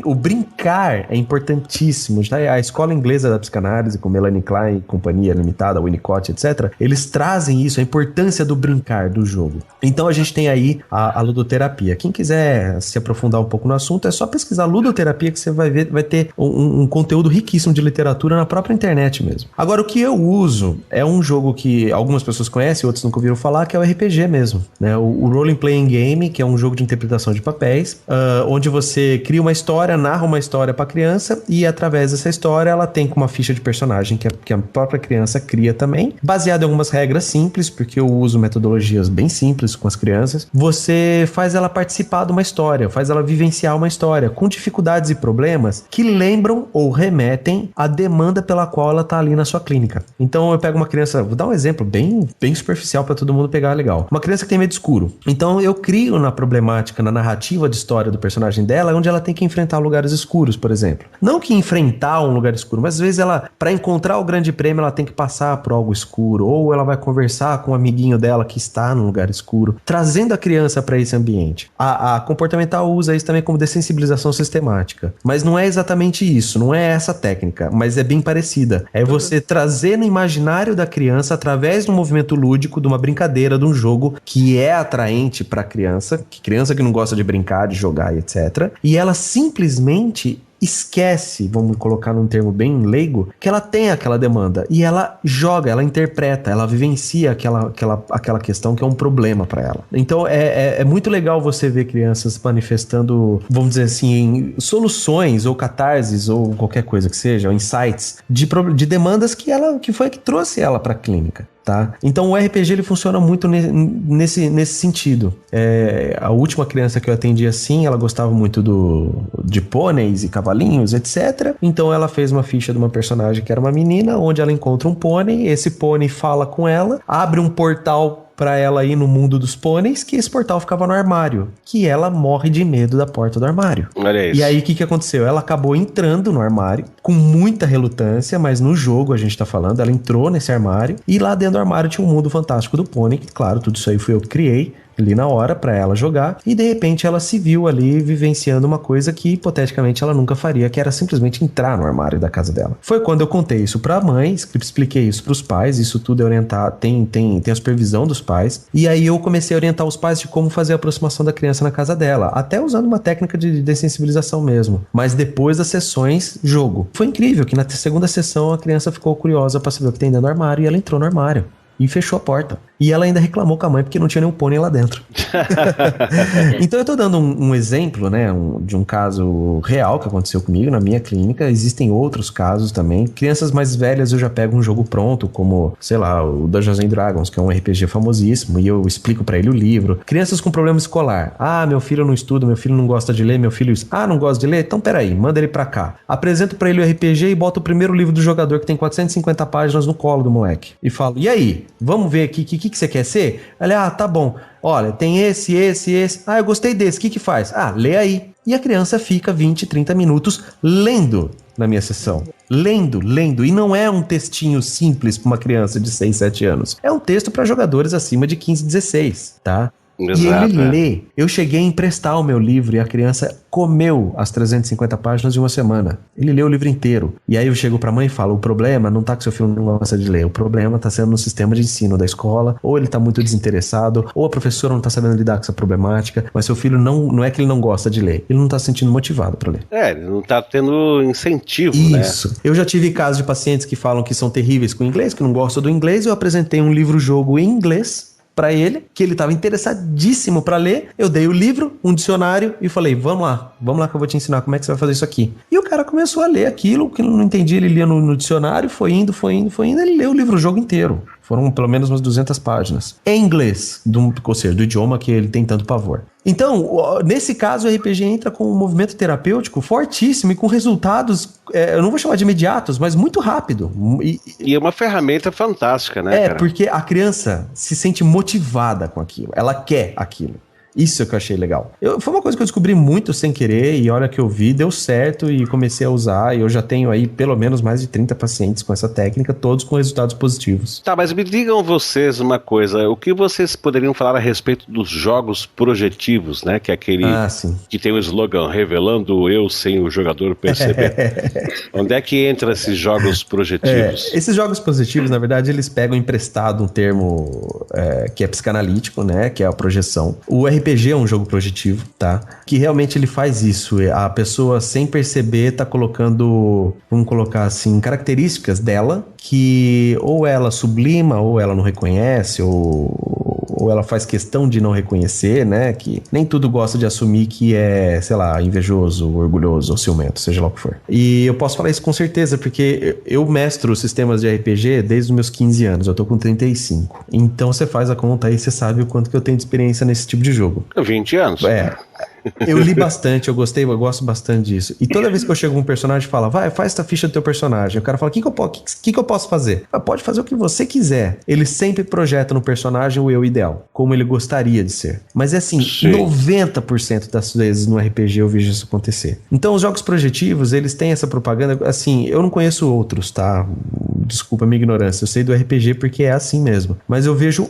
O brincar é importantíssimo. A escola inglesa da psicanálise, com Melanie Klein, Companhia Limitada, Winnicott, etc., eles trazem isso, a importância do brincar, do jogo. Então a gente tem aí a ludoterapia. Quem quiser se aprofundar um pouco no assunto, é só pesquisar ludoterapia que você vai ver, vai ter um conteúdo riquíssimo de literatura na própria internet mesmo. Agora, o que eu uso é um jogo que algumas pessoas conhecem, outros nunca ouviram falar, que é o RPG mesmo, né? O Role Playing Game, que é um jogo de interpretação de papéis, onde você cria uma história, narra uma história para a criança e através dessa história ela tem uma ficha de personagem que a própria criança cria também, baseado em algumas regras simples, porque eu uso metodologias bem simples com as crianças. Você faz ela participar de uma história, faz ela vivenciar uma história com dificuldades e problemas que lembram ou remetem à demanda pela qual ela tá ali na sua clínica. Então eu pego uma criança, vou dar um exemplo bem superficial para todo mundo pegar legal. Uma criança que tem medo escuro. Então eu crio na problemática, na narrativa de história do personagem dela, onde ela tem que enfrentar lugares escuros, por exemplo. Não que enfrentar um lugar escuro, mas às vezes ela, para encontrar o grande prêmio, ela tem que passar por algo escuro, ou ela vai conversar com um amiguinho dela que está num lugar escuro, trazendo a criança para esse ambiente. A comportamental usa isso também como dessensibilização sistemática, mas não é exatamente isso, não é essa técnica, mas é bem parecida. É você trazer no imaginário da criança, através de um movimento lúdico, de uma brincadeira, de um jogo que é atraente para criança que não gosta de brincar, de jogar e etc. E ela simplesmente esquece, vamos colocar num termo bem leigo, que ela tem aquela demanda e ela joga, ela interpreta, ela vivencia aquela questão que é um problema para ela. Então é muito legal você ver crianças manifestando, vamos dizer assim, soluções ou catarses ou qualquer coisa que seja, ou insights de demandas que foi a que trouxe ela para a clínica. Tá? Então o RPG ele funciona muito nesse sentido. A última criança que eu atendi assim, ela gostava muito de pôneis e cavalinhos, etc. Então ela fez uma ficha de uma personagem que era uma menina, onde ela encontra um pônei, esse pônei fala com ela, abre um portal pra ela ir no mundo dos pôneis, que esse portal ficava no armário, que ela morre de medo da porta do armário. Olha isso. E aí o que aconteceu? Ela acabou entrando no armário, com muita relutância, mas no jogo a gente tá falando, ela entrou nesse armário, e lá dentro do armário tinha um mundo fantástico do pônei, que claro, tudo isso aí fui eu que criei, ali na hora pra ela jogar, e de repente ela se viu ali vivenciando uma coisa que hipoteticamente ela nunca faria, que era simplesmente entrar no armário da casa dela. Foi quando eu contei isso pra mãe, expliquei isso pros pais, isso tudo é orientar, tem a supervisão dos pais, e aí eu comecei a orientar os pais de como fazer a aproximação da criança na casa dela, até usando uma técnica de dessensibilização mesmo, mas depois das sessões, jogo. Foi incrível que na segunda sessão a criança ficou curiosa pra saber o que tem dentro do armário, e ela entrou no armário. e fechou a porta. E ela ainda reclamou com a mãe porque não tinha nenhum pônei lá dentro. Então eu tô dando um exemplo, né, de um caso real que aconteceu comigo na minha clínica. Existem outros casos também. Crianças mais velhas eu já pego um jogo pronto, como, sei lá, o Dungeons and Dragons, que é um RPG famosíssimo, e eu explico pra ele o livro. Crianças com problema escolar. Ah, meu filho não estuda, meu filho não gosta de ler, meu filho... Ah, não gosta de ler? Então peraí, manda ele pra cá. Apresento pra ele o RPG e boto o primeiro livro do jogador, que tem 450 páginas, no colo do moleque. E falo, e aí? Vamos ver aqui, o que você quer ser? Ele, tá bom. Olha, tem esse. Ah, eu gostei desse. O que faz? Ah, lê aí. E a criança fica 20, 30 minutos lendo na minha sessão. Lendo. E não é um textinho simples para uma criança de 6, 7 anos. É um texto para jogadores acima de 15, 16, tá? Exato, e ele lê. Eu cheguei a emprestar o meu livro e a criança comeu as 350 páginas em uma semana. Ele leu o livro inteiro. E aí eu chego pra mãe e falo, o problema não tá que seu filho não gosta de ler, o problema tá sendo no sistema de ensino da escola, ou ele tá muito desinteressado, ou a professora não tá sabendo lidar com essa problemática, mas seu filho não é que ele não gosta de ler, ele não tá se sentindo motivado pra ler. Ele não tá tendo incentivo, Isso. Né? Eu já tive casos de pacientes que falam que são terríveis com o inglês, que não gostam do inglês, eu apresentei um livro-jogo em inglês pra ele, que ele estava interessadíssimo pra ler. Eu dei o livro, um dicionário e falei, vamos lá que eu vou te ensinar como é que você vai fazer isso aqui. E o cara começou a ler aquilo, que ele não entendia, ele lia no dicionário, foi indo, ele leu o livro-jogo inteiro. Foram pelo menos umas 200 páginas. Em inglês, ou seja, do idioma que ele tem tanto pavor. Então, nesse caso, o RPG entra com um movimento terapêutico fortíssimo e com resultados, eu não vou chamar de imediatos, mas muito rápido. E é uma ferramenta fantástica, né, cara? Porque a criança se sente motivada com aquilo. Ela quer aquilo. Isso é que eu achei legal. Foi uma coisa que eu descobri muito sem querer e olha que eu vi, deu certo e comecei a usar e eu já tenho aí pelo menos mais de 30 pacientes com essa técnica, todos com resultados positivos. Tá, mas me digam vocês uma coisa, o que vocês poderiam falar a respeito dos jogos projetivos, né? Que é aquele que tem o slogan revelando eu sem o jogador perceber. Onde é que entra esses jogos projetivos? Esses jogos positivos, na verdade, eles pegam emprestado um termo que é psicanalítico, né? Que é a projeção. O RPG é um jogo projetivo, tá? Que realmente ele faz isso. A pessoa, sem perceber, tá colocando, vamos colocar assim, características dela que ou ela sublima, ou ela não reconhece, ou ela faz questão de não reconhecer, né? Que nem tudo gosta de assumir que é, sei lá, invejoso, orgulhoso ou ciumento, seja lá o que for. E eu posso falar isso com certeza, porque eu mestro sistemas de RPG desde os meus 15 anos, eu tô com 35. Então você faz a conta aí, você sabe o quanto que eu tenho de experiência nesse tipo de jogo. 20 anos. Eu li bastante, eu gosto bastante disso. E toda vez que eu chego com um personagem e fala, vai, faz essa ficha do teu personagem. O cara fala, o que eu posso fazer? Pode fazer o que você quiser. Ele sempre projeta no personagem o eu ideal, como ele gostaria de ser. Mas é assim, 90% das vezes no RPG eu vejo isso acontecer. Então os jogos projetivos, eles têm essa propaganda, assim, eu não conheço outros, tá? Desculpa a minha ignorância, eu sei do RPG porque é assim mesmo. Mas eu vejo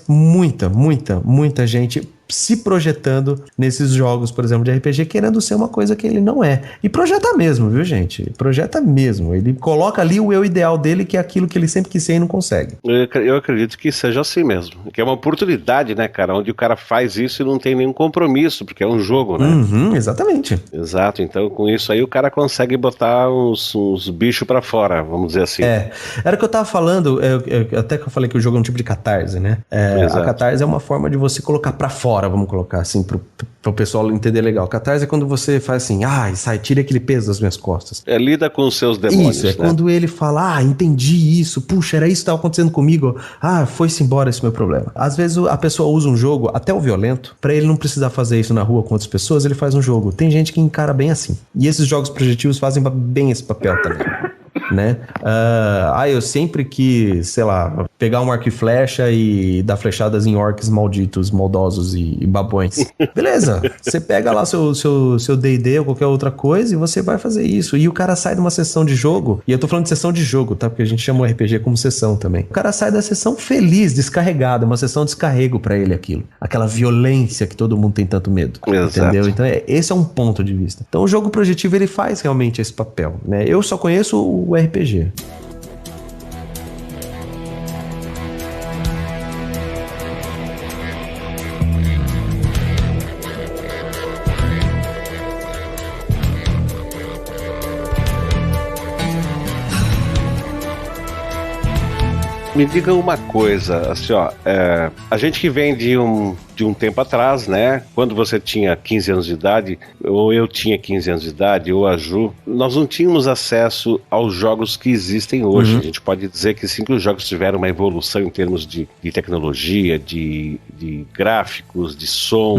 muita gente se projetando nesses jogos, por exemplo, de RPG, querendo ser uma coisa que ele não é. E projeta mesmo, viu, gente? Projeta mesmo. Ele coloca ali o eu ideal dele, que é aquilo que ele sempre quis ser e não consegue. Eu acredito que seja assim mesmo. Que é uma oportunidade, né, cara? Onde o cara faz isso e não tem nenhum compromisso, porque é um jogo, né? Exatamente. Exato. Então, com isso aí, o cara consegue botar uns bichos pra fora, vamos dizer assim. Era o que eu tava falando, até que eu falei que o jogo é um tipo de catarse, né? A catarse é uma forma de você colocar pra fora, vamos colocar assim, pro pessoal entender legal. Catarse é quando você faz assim, sai, tira aquele peso das minhas costas. Lida com os seus demônios, Isso, né? Quando ele fala, entendi isso, puxa, era isso que estava acontecendo comigo, foi-se embora esse meu problema. Às vezes a pessoa usa um jogo, até o violento, pra ele não precisar fazer isso na rua com outras pessoas, ele faz um jogo. Tem gente que encara bem assim. E esses jogos projetivos fazem bem esse papel também. Né? Eu sempre quis, sei lá, pegar um arco e flecha e dar flechadas em orcs malditos, maldosos e babões. Beleza, você pega lá seu D&D ou qualquer outra coisa e você vai fazer isso. E o cara sai de uma sessão de jogo, e eu tô falando de sessão de jogo, tá? Porque a gente chama o RPG como sessão também. O cara sai da sessão feliz, descarregado, uma sessão de descarrego pra ele aquilo. Aquela violência que todo mundo tem tanto medo. Exato. Entendeu? Então esse é um ponto de vista. Então o jogo projetivo, ele faz realmente esse papel, né? Eu só conheço o RPG. Me diga uma coisa, assim, ó, a gente que vem de um tempo atrás, né? Quando você tinha 15 anos de idade, ou eu tinha 15 anos de idade, ou a Ju, nós não tínhamos acesso aos jogos que existem hoje. A gente pode dizer que sim, que os jogos tiveram uma evolução em termos de tecnologia, de gráficos, de som,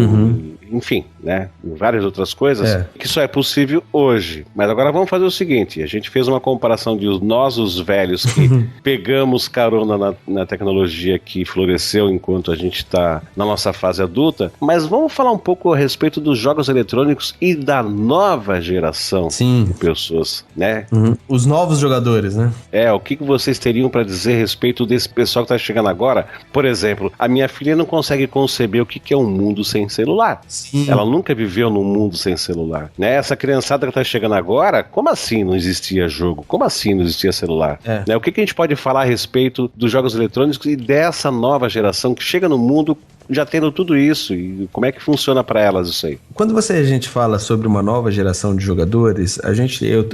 enfim, né? Várias outras coisas, que só é possível hoje. Mas agora vamos fazer o seguinte, a gente fez uma comparação de nós, os velhos, que pegamos carona na tecnologia que floresceu enquanto a gente está na nossa fase adulta, mas vamos falar um pouco a respeito dos jogos eletrônicos e da nova geração de pessoas, né? Os novos jogadores, né? O que vocês teriam para dizer a respeito desse pessoal que está chegando agora? Por exemplo, a minha filha não consegue conceber o que é um mundo sem celular. Sim. Ela nunca viveu num mundo sem celular, né? Essa criançada que está chegando agora, como assim não existia jogo? Como assim não existia celular? Né? O que a gente pode falar a respeito dos jogos eletrônicos e dessa nova geração que chega no mundo já tendo tudo isso, e como é que funciona para elas isso aí? Quando a gente fala sobre uma nova geração de jogadores,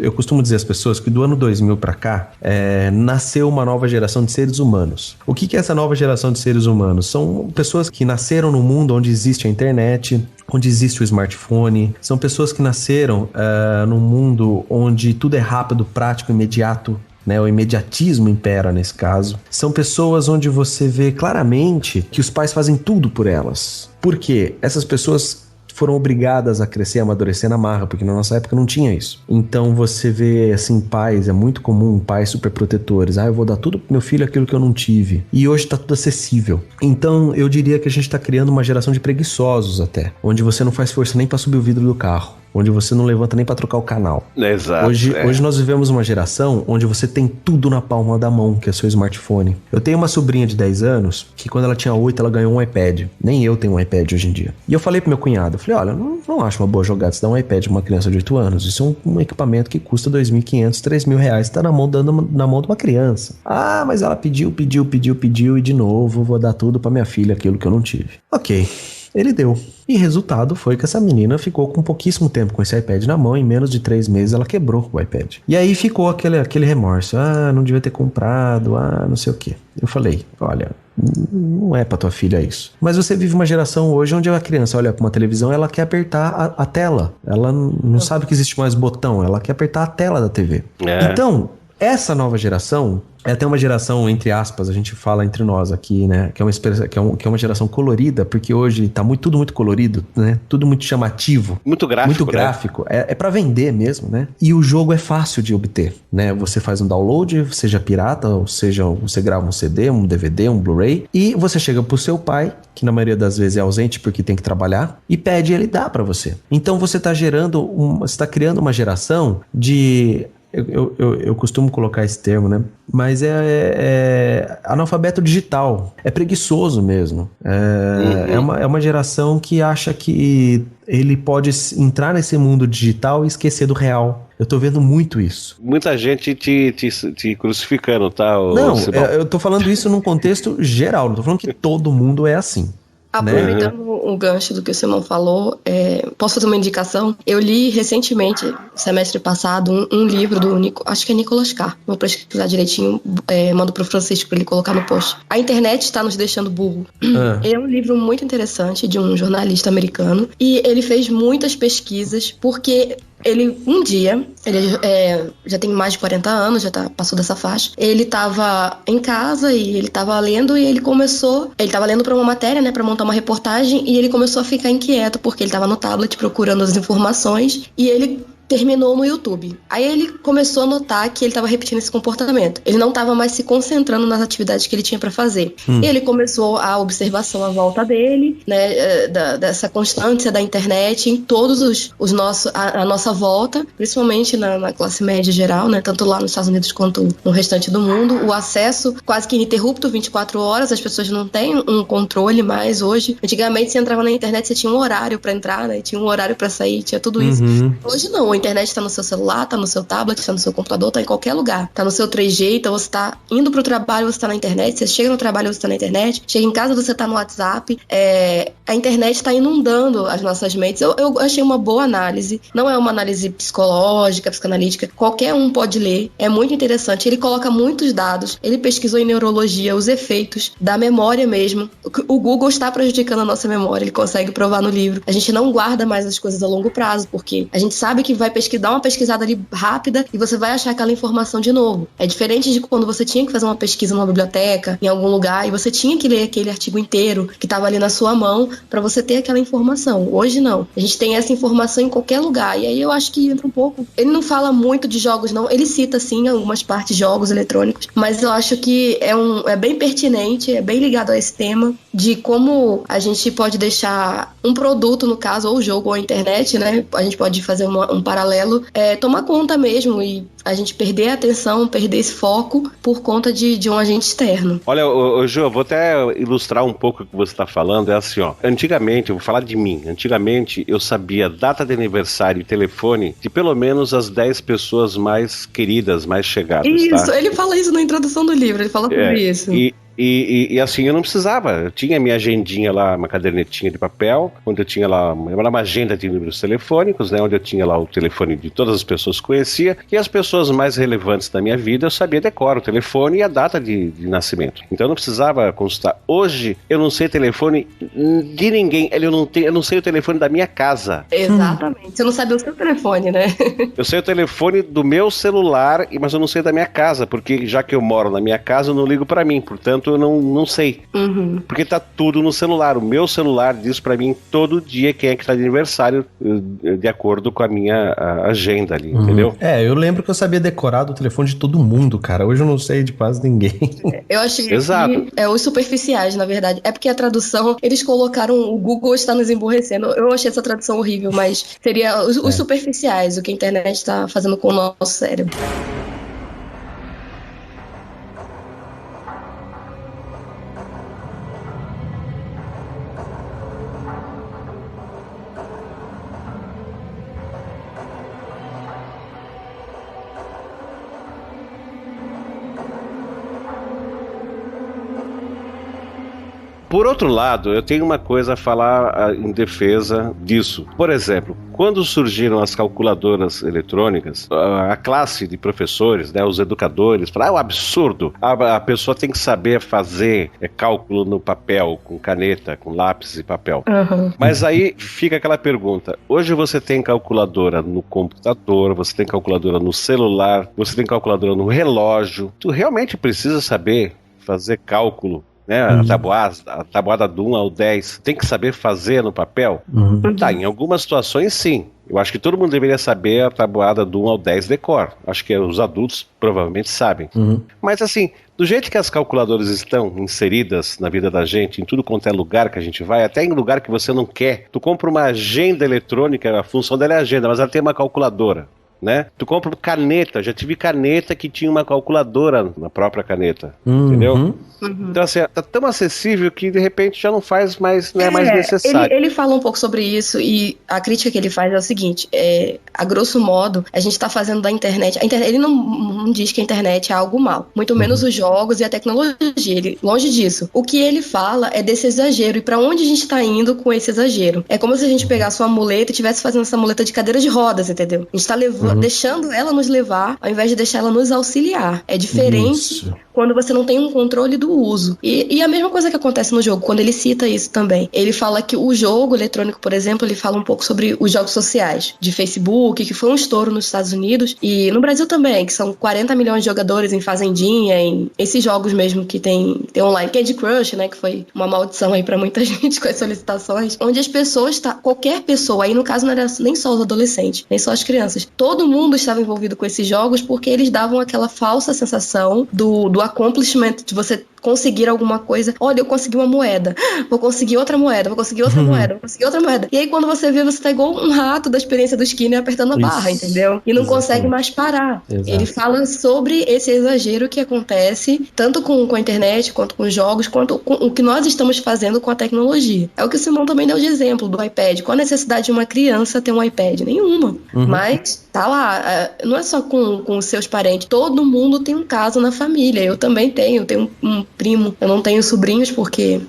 eu costumo dizer às pessoas que do ano 2000 para cá, nasceu uma nova geração de seres humanos. O que é essa nova geração de seres humanos? São pessoas que nasceram num mundo onde existe a internet, onde existe o smartphone, são pessoas que nasceram num mundo onde tudo é rápido, prático, imediato, né, o imediatismo impera nesse caso. São pessoas onde você vê claramente que os pais fazem tudo por elas. Por quê? Essas pessoas foram obrigadas a crescer e amadurecer na marra, porque na nossa época não tinha isso. Então você vê, assim, pais, é muito comum, pais super protetores. Eu vou dar tudo pro meu filho aquilo que eu não tive. E hoje tá tudo acessível. Então eu diria que a gente tá criando uma geração de preguiçosos até, onde você não faz força nem pra subir o vidro do carro, onde você não levanta nem pra trocar o canal. Exato. Hoje nós vivemos uma geração onde você tem tudo na palma da mão, que é o seu smartphone. Eu tenho uma sobrinha de 10 anos, que quando ela tinha 8, ela ganhou um iPad. Nem eu tenho um iPad hoje em dia. E eu falei pro meu cunhado, olha, não acho uma boa jogada você dar um iPad pra uma criança de 8 anos. Isso é um equipamento que custa R$2.500, R$3.000, tá na mão de uma criança. Mas ela pediu, e de novo, vou dar tudo pra minha filha, aquilo que eu não tive. Ok. Ele deu. E resultado foi que essa menina ficou com pouquíssimo tempo com esse iPad na mão. Em menos de 3 meses ela quebrou o iPad. E aí ficou aquele remorso. Não devia ter comprado, não sei o quê. Eu falei, olha, não é pra tua filha isso. Mas você vive uma geração hoje onde a criança olha pra uma televisão, ela quer apertar a tela. Ela não sabe que existe mais botão, ela quer apertar a tela da TV. Então, essa nova geração é até uma geração, entre aspas, a gente fala entre nós aqui, né? Que é uma geração colorida, porque hoje tá tudo muito colorido, né? Tudo muito chamativo. Muito gráfico. Muito gráfico. Né? É pra vender mesmo, né? E o jogo é fácil de obter, né? Você faz um download, seja pirata, ou seja, você grava um CD, um DVD, um Blu-ray, e você chega pro seu pai, que na maioria das vezes é ausente porque tem que trabalhar, e pede e ele dá pra você. Então você tá você tá criando uma geração de... Eu costumo colocar esse termo, né? Mas é analfabeto digital. É preguiçoso mesmo. É uma geração que acha que ele pode entrar nesse mundo digital e esquecer do real. Eu tô vendo muito isso. Muita gente te crucificando, tá? Não, eu tô falando isso num contexto geral. Não tô falando que todo mundo é assim. Aproveitando o gancho do que o Simão falou, posso fazer uma indicação? Eu li recentemente, semestre passado, um livro do acho que é Nicolas Carr. Vou pesquisar direitinho, mando pro Francisco pra ele colocar no post. A internet está nos deixando burro. É um livro muito interessante de um jornalista americano e ele fez muitas pesquisas porque... Ele já tem mais de 40 anos, passou dessa faixa. Ele tava em casa e ele tava lendo e ele tava lendo pra uma matéria, né, pra montar uma reportagem e ele começou a ficar inquieto porque ele tava no tablet procurando as informações e ele terminou no YouTube. Aí ele começou a notar que ele estava repetindo esse comportamento. Ele não estava mais se concentrando nas atividades que ele tinha para fazer. E ele começou a observação à volta dele, né, dessa constância da internet em todos a nossa volta, principalmente na classe média geral, né, tanto lá nos Estados Unidos quanto no restante do mundo. O acesso quase que ininterrupto, 24 horas, as pessoas não têm um controle mais hoje. Antigamente, você entrava na internet, você tinha um horário para entrar, né, tinha um horário para sair, tinha tudo isso. Hoje não, internet está no seu celular, está no seu tablet, está no seu computador, está em qualquer lugar. Está no seu 3G, então você está indo para o trabalho, você está na internet, você chega no trabalho, você está na internet, chega em casa, você está no WhatsApp. A internet está inundando as nossas mentes. Eu achei uma boa análise. Não é uma análise psicológica, psicanalítica. Qualquer um pode ler. É muito interessante. Ele coloca muitos dados. Ele pesquisou em neurologia os efeitos da memória mesmo. O Google está prejudicando a nossa memória. Ele consegue provar no livro. A gente não guarda mais as coisas a longo prazo, porque a gente sabe que vai dar uma pesquisada ali rápida e você vai achar aquela informação de novo. É diferente de quando você tinha que fazer uma pesquisa numa biblioteca, em algum lugar, e você tinha que ler aquele artigo inteiro que estava ali na sua mão para você ter aquela informação. Hoje não. A gente tem essa informação em qualquer lugar. E aí eu acho que entra um pouco... Ele não fala muito de jogos, não. Ele cita, sim, algumas partes de jogos eletrônicos, mas eu acho que é bem pertinente, é bem ligado a esse tema de como a gente pode deixar um produto, no caso, ou o jogo ou a internet, né? A gente pode fazer um paralelo, tomar conta mesmo e a gente perder a atenção, perder esse foco por conta de um agente externo. Olha, Jô, vou até ilustrar um pouco o que você está falando. É assim, ó. Antigamente, eu vou falar de mim. Antigamente, eu sabia data de aniversário e telefone de pelo menos as 10 pessoas mais queridas, mais chegadas. Isso, tá? Ele fala isso na introdução do livro, ele fala sobre isso. E assim, eu não precisava. Eu tinha minha agendinha lá, uma cadernetinha de papel, onde eu tinha lá uma agenda de números telefônicos, né? Onde eu tinha lá o telefone de todas as pessoas que conhecia, e as pessoas mais relevantes da minha vida, eu sabia decorar o telefone e a data de nascimento. Então eu não precisava consultar. Hoje, eu não sei telefone de ninguém. Eu não sei o telefone da minha casa. Exatamente. Você não sabe o seu telefone, né? Eu sei o telefone do meu celular, mas eu não sei da minha casa, porque já que eu moro na minha casa, eu não ligo pra mim. Portanto, eu não sei. Porque tá tudo no celular. O meu celular diz pra mim todo dia quem é que tá de aniversário, de acordo com a minha agenda ali, entendeu? Eu lembro que eu sabia decorar do telefone de todo mundo, cara. Hoje eu não sei de quase ninguém. Eu achei Exato. que os superficiais, na verdade. É porque a tradução, eles colocaram o Google está nos emborrecendo. Eu achei essa tradução horrível, mas seria os superficiais, o que a internet está fazendo com o nosso cérebro. Por outro lado, eu tenho uma coisa a falar em defesa disso. Por exemplo, quando surgiram as calculadoras eletrônicas, a classe de professores, né, os educadores, falaram, é um absurdo, a pessoa tem que saber fazer cálculo no papel, com caneta, com lápis e papel. Mas aí fica aquela pergunta, hoje você tem calculadora no computador, você tem calculadora no celular, você tem calculadora no relógio, tu realmente precisa saber fazer cálculo, né? A tabuada do 1 ao 10 tem que saber fazer no papel? Tá, em algumas situações sim. Eu acho que todo mundo deveria saber a tabuada do 1 ao 10 decor. Acho que os adultos provavelmente sabem. Mas assim, do jeito que as calculadoras estão inseridas na vida da gente, em tudo quanto é lugar que a gente vai, até em lugar que você não quer, tu compra uma agenda eletrônica, a função dela é agenda, mas ela tem uma calculadora. Né? Tu compra caneta, já tive caneta que tinha uma calculadora na própria caneta, entendeu? Então assim, tá tão acessível que de repente já não faz mais, não é mais necessário. Ele fala um pouco sobre isso e a crítica que ele faz é o seguinte, a grosso modo, a gente tá fazendo da internet, ele não diz que a internet é algo mal, muito menos os jogos e a tecnologia, longe disso. O que ele fala é desse exagero e pra onde a gente tá indo com esse exagero. É como se a gente pegasse uma muleta e estivesse fazendo essa muleta de cadeira de rodas, entendeu? A gente tá deixando ela nos levar, ao invés de deixar ela nos auxiliar. É diferente quando você não tem um controle do uso. E a mesma coisa que acontece no jogo, quando ele cita isso também. Ele fala que o jogo eletrônico, por exemplo, ele fala um pouco sobre os jogos sociais, de Facebook, que foi um estouro nos Estados Unidos, e no Brasil também, que são 40 milhões de jogadores em Fazendinha, em esses jogos mesmo que tem online, Candy Crush, né, que foi uma maldição aí pra muita gente com as solicitações, onde as pessoas, qualquer pessoa, aí no caso não era nem só os adolescentes, nem só as crianças, todo mundo estava envolvido com esses jogos porque eles davam aquela falsa sensação do accomplishment, de você conseguir alguma coisa. Olha, eu consegui uma moeda. Vou conseguir outra moeda, vou conseguir outra moeda, vou conseguir outra moeda. E aí quando você vê, você tá igual um rato da experiência do Skinner apertando a barra, entendeu? E não consegue mais parar. Exato. Ele fala sobre esse exagero que acontece tanto com a internet, quanto com jogos, quanto com o que nós estamos fazendo com a tecnologia. É o que o Simão também deu de exemplo do iPad. Qual a necessidade de uma criança ter um iPad? Nenhuma. Mas tá lá. Não é só com os seus parentes. Todo mundo tem um caso na família. Eu também tenho um primo. Eu não tenho sobrinhos porque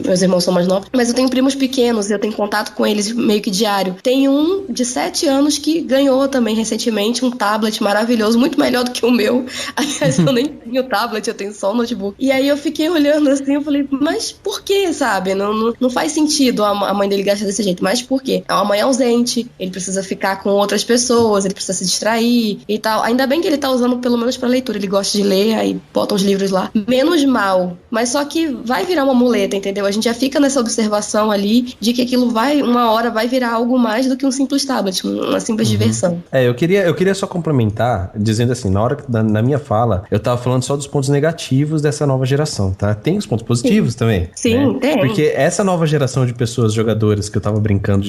meus irmãos são mais novos, mas eu tenho primos pequenos, eu tenho contato com eles meio que diário. Tem um de 7 anos que ganhou também recentemente um tablet maravilhoso, muito melhor do que o meu. Aliás, eu nem tenho tablet, eu tenho só um notebook. E aí eu fiquei olhando assim, eu falei, mas por que, sabe? Não faz sentido a mãe dele gastar desse jeito. Mas por quê? É uma mãe ausente, ele precisa ficar com outras pessoas, ele precisa se distrair e tal. Ainda bem que ele tá usando pelo menos pra leitura, ele gosta de ler, aí bota os livros lá. Menos mal. Mas só que vai virar uma muleta, entendeu? A gente já fica nessa observação ali de que aquilo uma hora vai virar algo mais do que um simples tablet, uma simples diversão. Eu queria só complementar, dizendo assim, na minha fala, eu tava falando só dos pontos negativos dessa nova geração, tá? Tem os pontos positivos também. Sim, né? tem. Porque essa nova geração de pessoas, jogadores, que eu tava brincando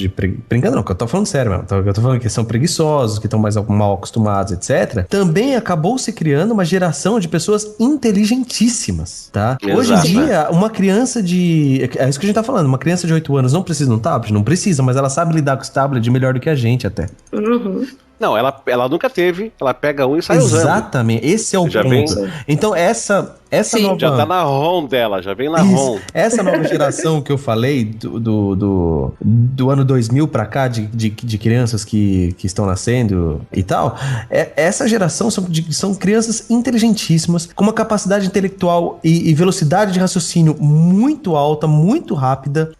brincando não, que eu tô falando sério mesmo, eu tô falando que são preguiçosos, que estão mais mal acostumados, etc. Também acabou se criando uma geração de pessoas inteligentíssimas, tá? Exato. Hoje em dia, uma criança é isso que a gente tá falando, uma criança de 8 anos não precisa de um tablet? Não precisa, mas ela sabe lidar com esse tablet melhor do que a gente até. Não, ela nunca teve, ela pega um e sai usando. Exatamente, esse é o Já ponto. vem... Então essa nova... Já tá na ROM dela, já vem na ROM. Essa nova geração que eu falei, do ano 2000 pra cá, de crianças que estão nascendo e tal, essa geração são crianças inteligentíssimas, com uma capacidade intelectual e velocidade de raciocínio muito alta, muito rápida.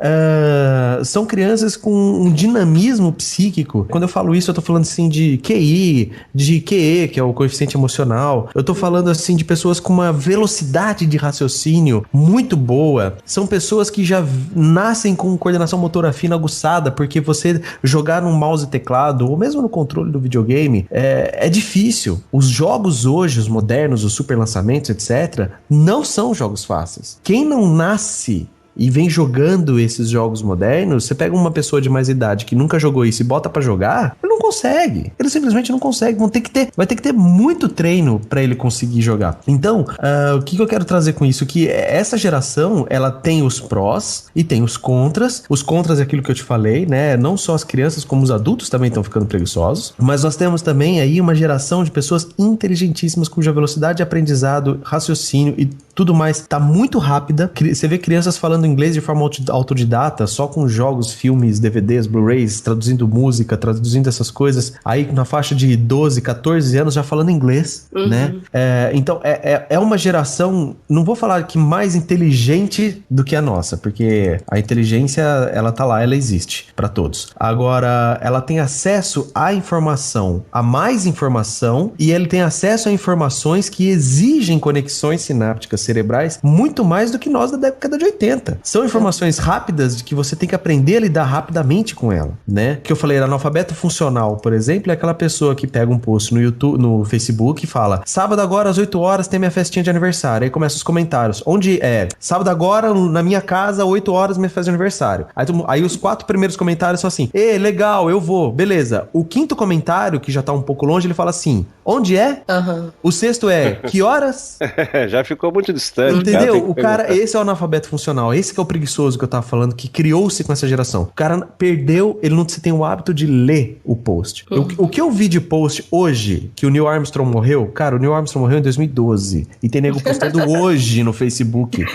São crianças com um dinamismo psíquico. Quando eu falo isso, eu tô falando assim de QI, de QE, que é o coeficiente emocional. Eu tô falando assim de pessoas com uma velocidade de raciocínio muito boa. São pessoas que já nascem com coordenação motora fina aguçada, porque você jogar no mouse e teclado, ou mesmo no controle do videogame, é difícil. Os jogos hoje, os modernos, os super lançamentos, etc., não são jogos fáceis. Quem não nasce e vem jogando esses jogos modernos, você pega uma pessoa de mais idade que nunca jogou isso e bota pra jogar, ele não consegue. Ele simplesmente não consegue. Vai ter que ter muito treino pra ele conseguir jogar. Então, o que eu quero trazer com isso? Que essa geração, ela tem os prós e tem os contras. Os contras é aquilo que eu te falei, né? Não só as crianças, como os adultos também estão ficando preguiçosos. Mas nós temos também aí uma geração de pessoas inteligentíssimas, cuja velocidade de aprendizado, raciocínio e tudo mais tá muito rápida. Você vê crianças falando inglês de forma autodidata, só com jogos, filmes, DVDs, Blu-rays, traduzindo música, traduzindo essas coisas. Aí na faixa de 12, 14 anos já falando inglês, né? Então é uma geração, não vou falar que mais inteligente do que a nossa, porque a inteligência, ela tá lá, ela existe pra todos. Agora, ela tem acesso à informação, a mais informação, e ele tem acesso a informações que exigem conexões sinápticas cerebrais muito mais do que nós da década de 80. São informações rápidas de que você tem que aprender a lidar rapidamente com ela, né? Que eu falei, analfabeto funcional, por exemplo, é aquela pessoa que pega um post no YouTube, no Facebook e fala, sábado agora às 8 horas tem minha festinha de aniversário. Aí começa os comentários. Onde é? Sábado agora, na minha casa, 8 horas, minha festa de aniversário. Aí os 4 primeiros comentários são assim, legal, eu vou, beleza. O 5º comentário, que já tá um pouco longe, ele fala assim, onde é? O 6º é, que horas? Já ficou muito distante. Entendeu? Esse é o analfabeto funcional, esse que é o preguiçoso que eu tava falando, que criou-se com essa geração. O cara perdeu, ele não se tem o hábito de ler o post. O que eu vi de post hoje, que o Neil Armstrong morreu, cara, o Neil Armstrong morreu em 2012, e tem nego postando hoje no Facebook.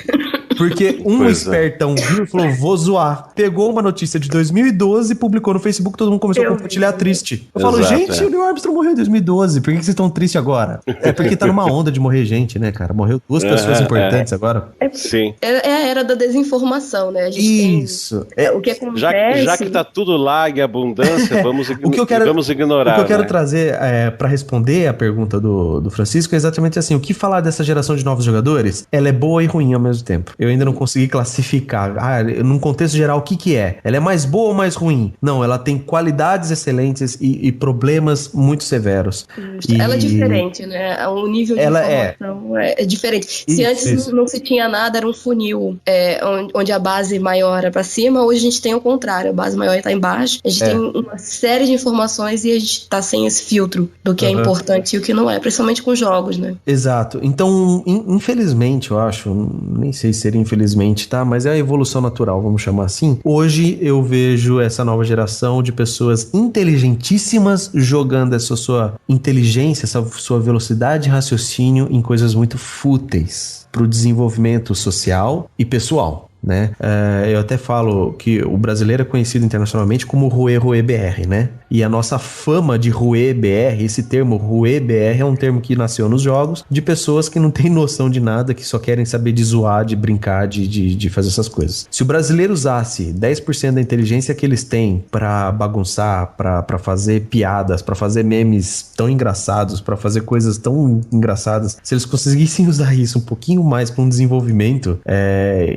Porque espertão viu e falou, vou zoar. Pegou uma notícia de 2012, publicou no Facebook, todo mundo começou a compartilhar triste. Eu falo, gente, o Neil Armstrong morreu em 2012, por que vocês estão tristes agora? É porque tá numa onda de morrer gente, né, cara? Morreu 2 pessoas importantes agora. Sim. É a era da desinformação, né? A gente isso. O que acontece... Já que tá tudo lá em abundância, vamos ignorar. O que eu quero trazer pra responder a pergunta do Francisco é exatamente assim, o que falar dessa geração de novos jogadores? Ela é boa e ruim ao mesmo tempo. Eu ainda não consegui classificar. Num contexto geral, o que é? Ela é mais boa ou mais ruim? Não, ela tem qualidades excelentes e problemas muito severos. Ela é diferente, né? O nível de informação é diferente. Se antes não se tinha nada, era um funil, onde a base maior era pra cima, hoje a gente tem o contrário, a base maior tá embaixo, a gente tem uma série de informações e a gente tá sem esse filtro do que é importante e o que não é, principalmente com jogos, né? Exato. Então, infelizmente, eu acho, nem sei se seria infelizmente, tá? Mas é a evolução natural, vamos chamar assim. Hoje eu vejo essa nova geração de pessoas inteligentíssimas jogando essa sua inteligência, essa sua velocidade de raciocínio em coisas muito fúteis pro desenvolvimento social e pessoal, né? Eu até falo que o brasileiro é conhecido internacionalmente como Rue BR, né? E a nossa fama de Rue BR, esse termo Rue BR é um termo que nasceu nos jogos de pessoas que não têm noção de nada, que só querem saber de zoar, de brincar, de fazer essas coisas. Se o brasileiro usasse 10% da inteligência que eles têm pra bagunçar, pra fazer piadas, pra fazer memes tão engraçados, pra fazer coisas tão engraçadas, se eles conseguissem usar isso um pouquinho mais pra um desenvolvimento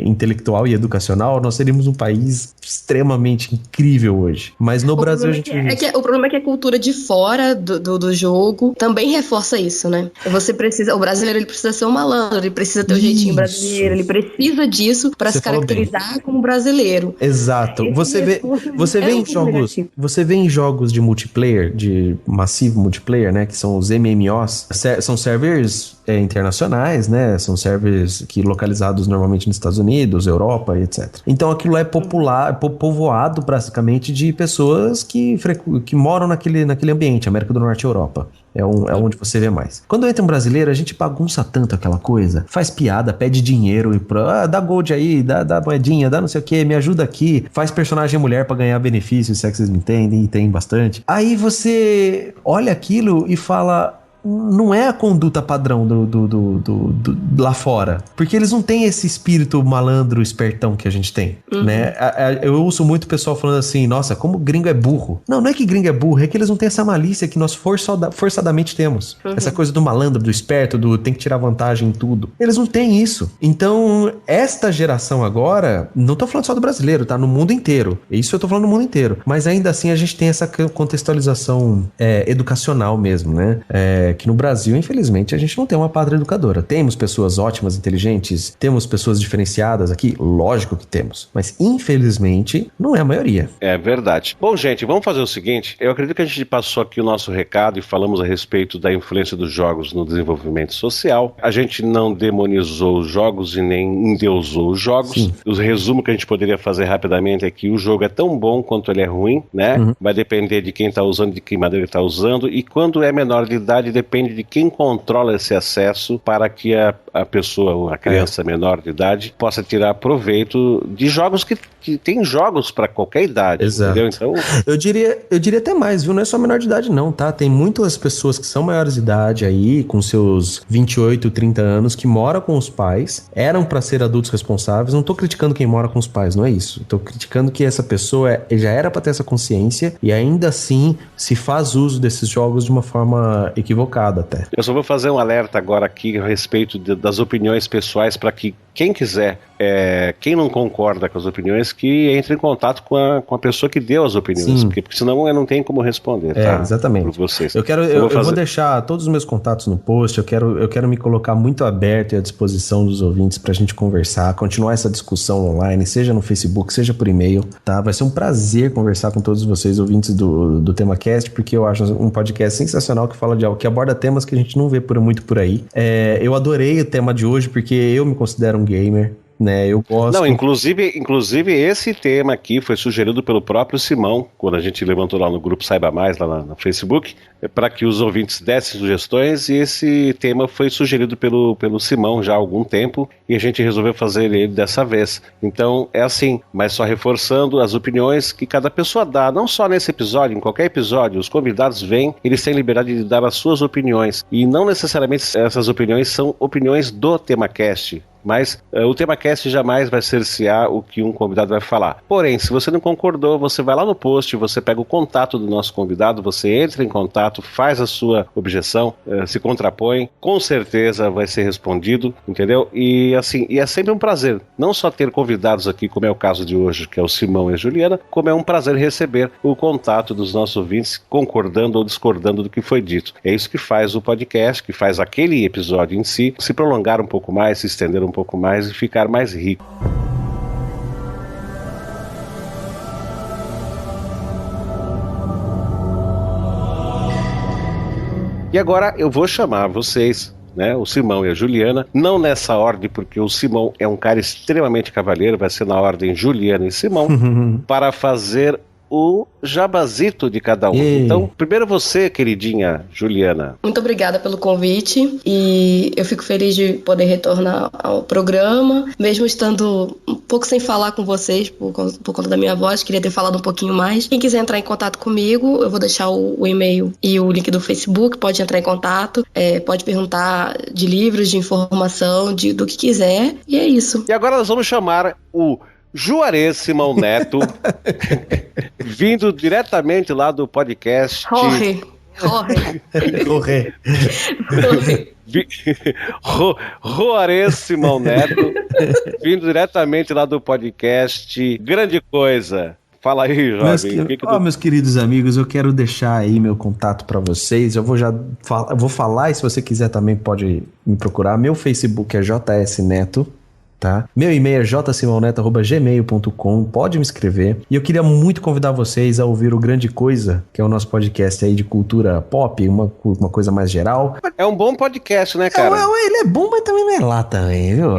intelectual e educacional, nós seríamos um país extremamente incrível hoje. Mas no Brasil a gente... o problema é que a cultura de fora do jogo também reforça isso, né? O brasileiro ele precisa ser um malandro, ele precisa ter o jeitinho brasileiro, ele precisa disso pra se caracterizar como brasileiro. Exato. Você vê em jogos de multiplayer, de massivo multiplayer, né? Que são os MMOs, são servers internacionais, né? São servers localizados normalmente nos Estados Unidos, Europa e etc. Então aquilo é povoado praticamente de pessoas que moram naquele ambiente, América do Norte e Europa. É onde você vê mais. Quando entra um brasileiro, a gente bagunça tanto aquela coisa, faz piada, pede dinheiro e dá gold aí, dá moedinha, dá não sei o que, me ajuda aqui, faz personagem mulher pra ganhar benefícios, se é que vocês me entendem, e tem bastante. Aí você olha aquilo e fala... Não é a conduta padrão do lá fora. Porque eles não têm esse espírito malandro, espertão que a gente tem, né? Eu ouço muito o pessoal falando assim, nossa, como gringo é burro. Não é que gringo é burro, é que eles não têm essa malícia que nós forçadamente temos. Essa coisa do malandro, do esperto, tem que tirar vantagem em tudo. Eles não têm isso. Então, esta geração agora, não tô falando só do brasileiro, tá? No mundo inteiro. Isso eu tô falando no mundo inteiro. Mas ainda assim, a gente tem essa contextualização educacional mesmo, né? Que no Brasil, infelizmente, a gente não tem uma pátria educadora. Temos pessoas ótimas, inteligentes, temos pessoas diferenciadas aqui, lógico que temos, mas infelizmente não é a maioria. É verdade. Bom, gente, vamos fazer o seguinte, eu acredito que a gente passou aqui o nosso recado e falamos a respeito da influência dos jogos no desenvolvimento social. A gente não demonizou os jogos e nem endeusou os jogos. Sim. O resumo que a gente poderia fazer rapidamente é que o jogo é tão bom quanto ele é ruim, né? Vai depender de quem está usando, de que maneira ele está usando, e quando é menor de idade, depende de quem controla esse acesso para que a pessoa, a criança menor de idade, possa tirar proveito de jogos que tem jogos para qualquer idade. Exato. Entendeu? Então, eu diria até mais, viu? Não é só menor de idade não, tá? Tem muitas pessoas que são maiores de idade aí, com seus 28, 30 anos, que moram com os pais, eram para ser adultos responsáveis. Não tô criticando quem mora com os pais, não é isso. Tô criticando que essa pessoa já era para ter essa consciência e ainda assim se faz uso desses jogos de uma forma equivocada até. Eu só vou fazer um alerta agora aqui a respeito das opiniões pessoais para que quem quiser, quem não concorda com as opiniões, que entre em contato com a pessoa que deu as opiniões, porque senão eu não tenho como responder, tá? Exatamente. Por vocês. Eu vou deixar todos os meus contatos no post, eu quero me colocar muito aberto e à disposição dos ouvintes pra gente conversar, continuar essa discussão online, seja no Facebook, seja por e-mail, tá? Vai ser um prazer conversar com todos vocês, ouvintes do TemaCast, porque eu acho um podcast sensacional que fala de algo que aborda temas que a gente não vê muito por aí. Eu adorei o tema de hoje, porque eu me considero um gamer, né? Eu gosto... Não, inclusive esse tema aqui foi sugerido pelo próprio Simão, quando a gente levantou lá no grupo Saiba Mais, lá no Facebook, para que os ouvintes dessem sugestões, e esse tema foi sugerido pelo Simão já há algum tempo, e a gente resolveu fazer ele dessa vez. Então, é assim, mas só reforçando as opiniões que cada pessoa dá, não só nesse episódio, em qualquer episódio, os convidados vêm, eles têm liberdade de dar as suas opiniões, e não necessariamente essas opiniões são opiniões do TemaCast. Mas o TemaCast jamais vai cercear o que um convidado vai falar. Porém, se você não concordou, você vai lá no post, você pega o contato do nosso convidado, você entra em contato, faz a sua objeção, se contrapõe, com certeza vai ser respondido, entendeu? E assim, é sempre um prazer, não só ter convidados aqui, como é o caso de hoje, que é o Simão e a Juliana, como é um prazer receber o contato dos nossos ouvintes, concordando ou discordando do que foi dito. É isso que faz o podcast, que faz aquele episódio em si se prolongar um pouco mais, se estender um pouco mais e ficar mais rico. E agora eu vou chamar vocês, né, o Simão e a Juliana, não nessa ordem, porque o Simão é um cara extremamente cavalheiro, vai ser na ordem Juliana e Simão, para fazer o jabazito de cada um. Então, primeiro você, queridinha Juliana. Muito obrigada pelo convite e eu fico feliz de poder retornar ao programa, mesmo estando um pouco sem falar com vocês por conta da minha voz, queria ter falado um pouquinho mais. Quem quiser entrar em contato comigo, eu vou deixar o e-mail e o link do Facebook, pode entrar em contato, pode perguntar de livros, de informação, do que quiser, e é isso. E agora nós vamos chamar o Juarez Simão Neto, vindo diretamente lá do podcast... Juarez Simão Neto, vindo diretamente lá do podcast Grande Coisa. Fala aí, jovem. Meus queridos amigos, eu quero deixar aí meu contato para vocês. Eu vou falar, e se você quiser também pode me procurar. Meu Facebook é JS Neto. Tá? Meu e-mail é jsimonneto@gmail.com, pode me escrever. E eu queria muito convidar vocês a ouvir o Grande Coisa, que é o nosso podcast aí de cultura pop, uma coisa mais geral. É um bom podcast, né, cara? Ele é bom, mas também não é lá também, viu?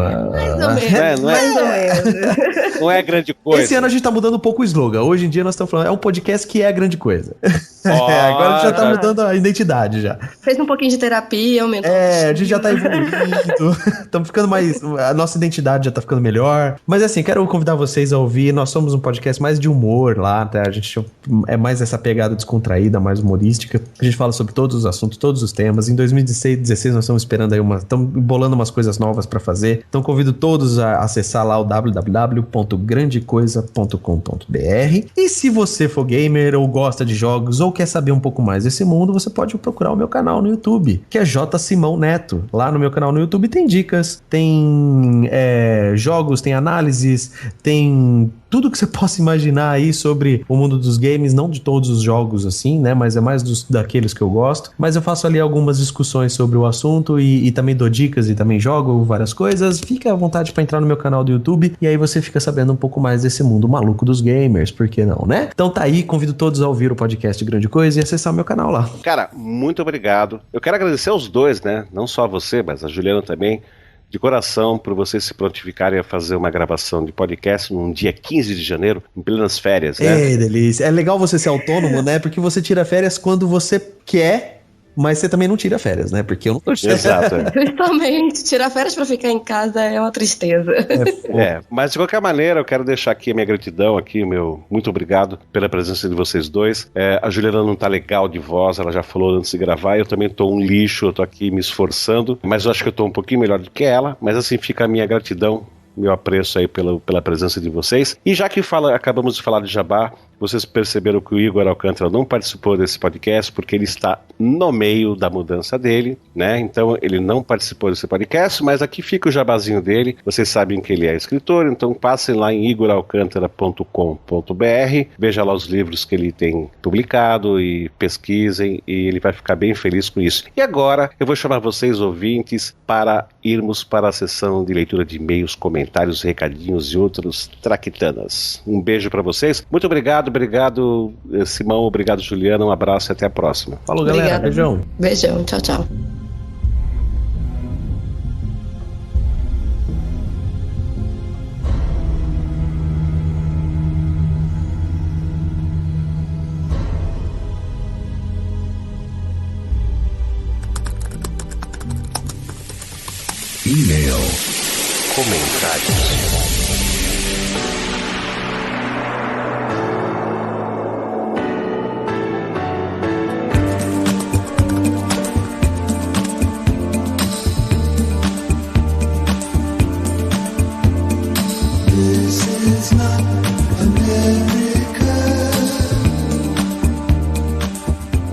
Não é grande coisa. Esse ano a gente tá mudando um pouco o slogan. Hoje em dia nós estamos falando, é um podcast que é grande coisa. Agora a gente já tá mudando a identidade já. Fez um pouquinho de terapia, aumentou. A gente já tá evoluindo. Estamos ficando mais... A nossa identidade já tá ficando melhor. Mas assim, quero convidar vocês a ouvir. Nós somos um podcast mais de humor lá, tá? A gente é mais essa pegada descontraída, mais humorística. A gente fala sobre todos os assuntos, todos os temas. Em 2016 nós estamos esperando aí estamos bolando umas coisas novas pra fazer. Então convido todos a acessar lá o www.grandecoisa.com.br. E se você for gamer ou gosta de jogos ou quer saber um pouco mais desse mundo, você pode procurar o meu canal no YouTube, que é J. Simão Neto. Lá no meu canal no YouTube tem dicas, tem jogos, tem análises, tem tudo que você possa imaginar aí sobre o mundo dos games, não de todos os jogos assim, né, mas é mais daqueles que eu gosto, mas eu faço ali algumas discussões sobre o assunto e também dou dicas e também jogo várias coisas. Fica à vontade para entrar no meu canal do YouTube e aí você fica sabendo um pouco mais desse mundo maluco dos gamers, por que não, né? Então tá aí, convido todos a ouvir o podcast Grande Coisa e acessar o meu canal lá. Cara, muito obrigado. Eu quero agradecer aos dois, né, não só a você, mas a Juliana também, de coração, por vocês se prontificarem a fazer uma gravação de podcast num dia 15 de janeiro, em plenas férias, né? É, delícia. É legal você ser autônomo, né? Porque você tira férias quando você quer, mas você também não tira férias, né? Porque eu não tô tirando. Exato. Justamente. Tirar férias pra ficar em casa é uma tristeza. Mas de qualquer maneira, eu quero deixar aqui a minha gratidão, meu muito obrigado pela presença de vocês dois. A Juliana não tá legal de voz, ela já falou antes de gravar, eu também tô um lixo, eu tô aqui me esforçando, mas eu acho que eu tô um pouquinho melhor do que ela, mas assim fica a minha gratidão, meu apreço aí pela presença de vocês. E já que acabamos de falar de Jabá, vocês perceberam que o Igor Alcântara não participou desse podcast porque ele está no meio da mudança dele, né? Então ele não participou desse podcast, mas aqui fica o jabazinho dele. Vocês sabem que ele é escritor, então passem lá em igoralcantara.com.br, veja lá os livros que ele tem publicado e pesquisem, e ele vai ficar bem feliz com isso. E agora eu vou chamar vocês, ouvintes, para irmos para a sessão de leitura de e-mails, comentários, recadinhos e outros traquitanas. Um beijo para vocês. Muito obrigado, Simão, obrigado, Juliana, um abraço e até a próxima. Falou, galera. Obrigada. Beijão. Beijão, tchau, tchau. E-mail. Comentários.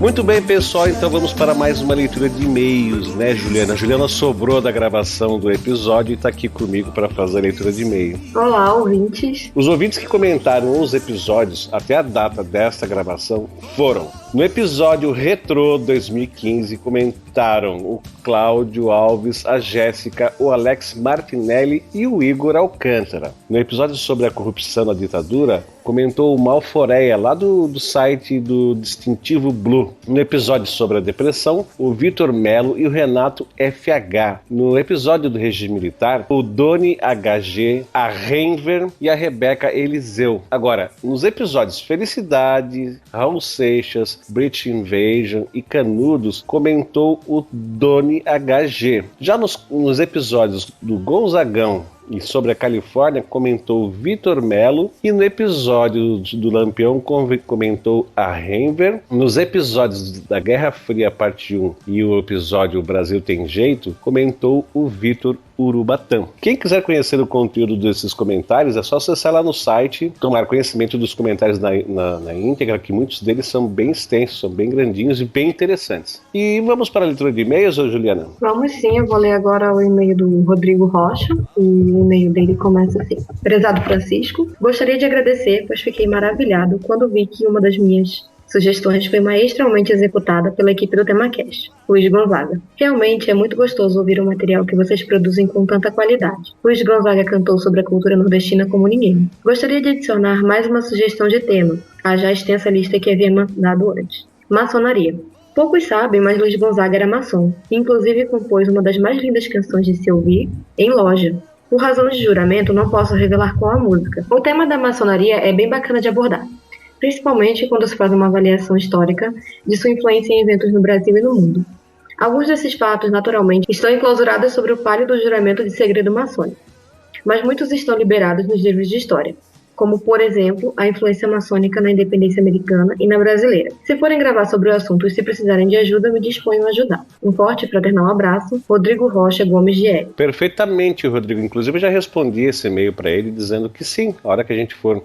Muito bem, pessoal, então vamos para mais uma leitura de e-mails, né, Juliana? A Juliana sobrou da gravação do episódio e está aqui comigo para fazer a leitura de e-mail. Olá, ouvintes. Os ouvintes que comentaram os episódios até a data desta gravação foram: no episódio Retrô 2015, comentaram o Cláudio Alves, a Jéssica, o Alex Martinelli e o Igor Alcântara. No episódio sobre a corrupção na ditadura, comentou o Malforeia, lá do site do Distintivo Blue. No episódio sobre a depressão, o Vitor Melo e o Renato FH. No episódio do regime militar, o Doni HG, a Renver e a Rebeca Eliseu. Agora, nos episódios Felicidade, Raul Seixas, British Invasion e Canudos, comentou o Doni HG. Já nos episódios do Gonzagão e sobre a Califórnia, comentou Vitor Melo, e no episódio do Lampião comentou a Renver. Nos episódios da Guerra Fria parte 1 e o episódio O Brasil Tem Jeito, comentou o Vitor Urubatã. Quem quiser conhecer o conteúdo desses comentários, é só acessar lá no site, tomar conhecimento dos comentários na íntegra, que muitos deles são bem extensos, são bem grandinhos e bem interessantes. E vamos para a leitura de e-mails, Juliana? Vamos sim, eu vou ler agora o e-mail do Rodrigo Rocha, e o e-mail dele começa assim: Prezado Francisco, gostaria de agradecer, pois fiquei maravilhado quando vi que uma das minhas sugestões foi maestralmente executada pela equipe do TemaCast, Luiz Gonzaga. Realmente é muito gostoso ouvir o material que vocês produzem com tanta qualidade. Luiz Gonzaga cantou sobre a cultura nordestina como ninguém. Gostaria de adicionar mais uma sugestão de tema, à já extensa lista que havia mandado antes. Maçonaria. Poucos sabem, mas Luiz Gonzaga era maçom, e inclusive compôs uma das mais lindas canções de se ouvir em loja. Por razão de juramento, não posso revelar qual a música. O tema da maçonaria é bem bacana de abordar, principalmente quando se faz uma avaliação histórica de sua influência em eventos no Brasil e no mundo. Alguns desses fatos, naturalmente, estão enclausurados sobre o pálido juramento de segredo maçônico, mas muitos estão liberados nos livros de história, como, por exemplo, a influência maçônica na independência americana e na brasileira. Se forem gravar sobre o assunto e se precisarem de ajuda, me disponho a ajudar. Um forte e fraternal abraço, Rodrigo Rocha Gomes de L. Perfeitamente, Rodrigo. Inclusive, eu já respondi esse e-mail para ele dizendo que sim, a hora que a gente for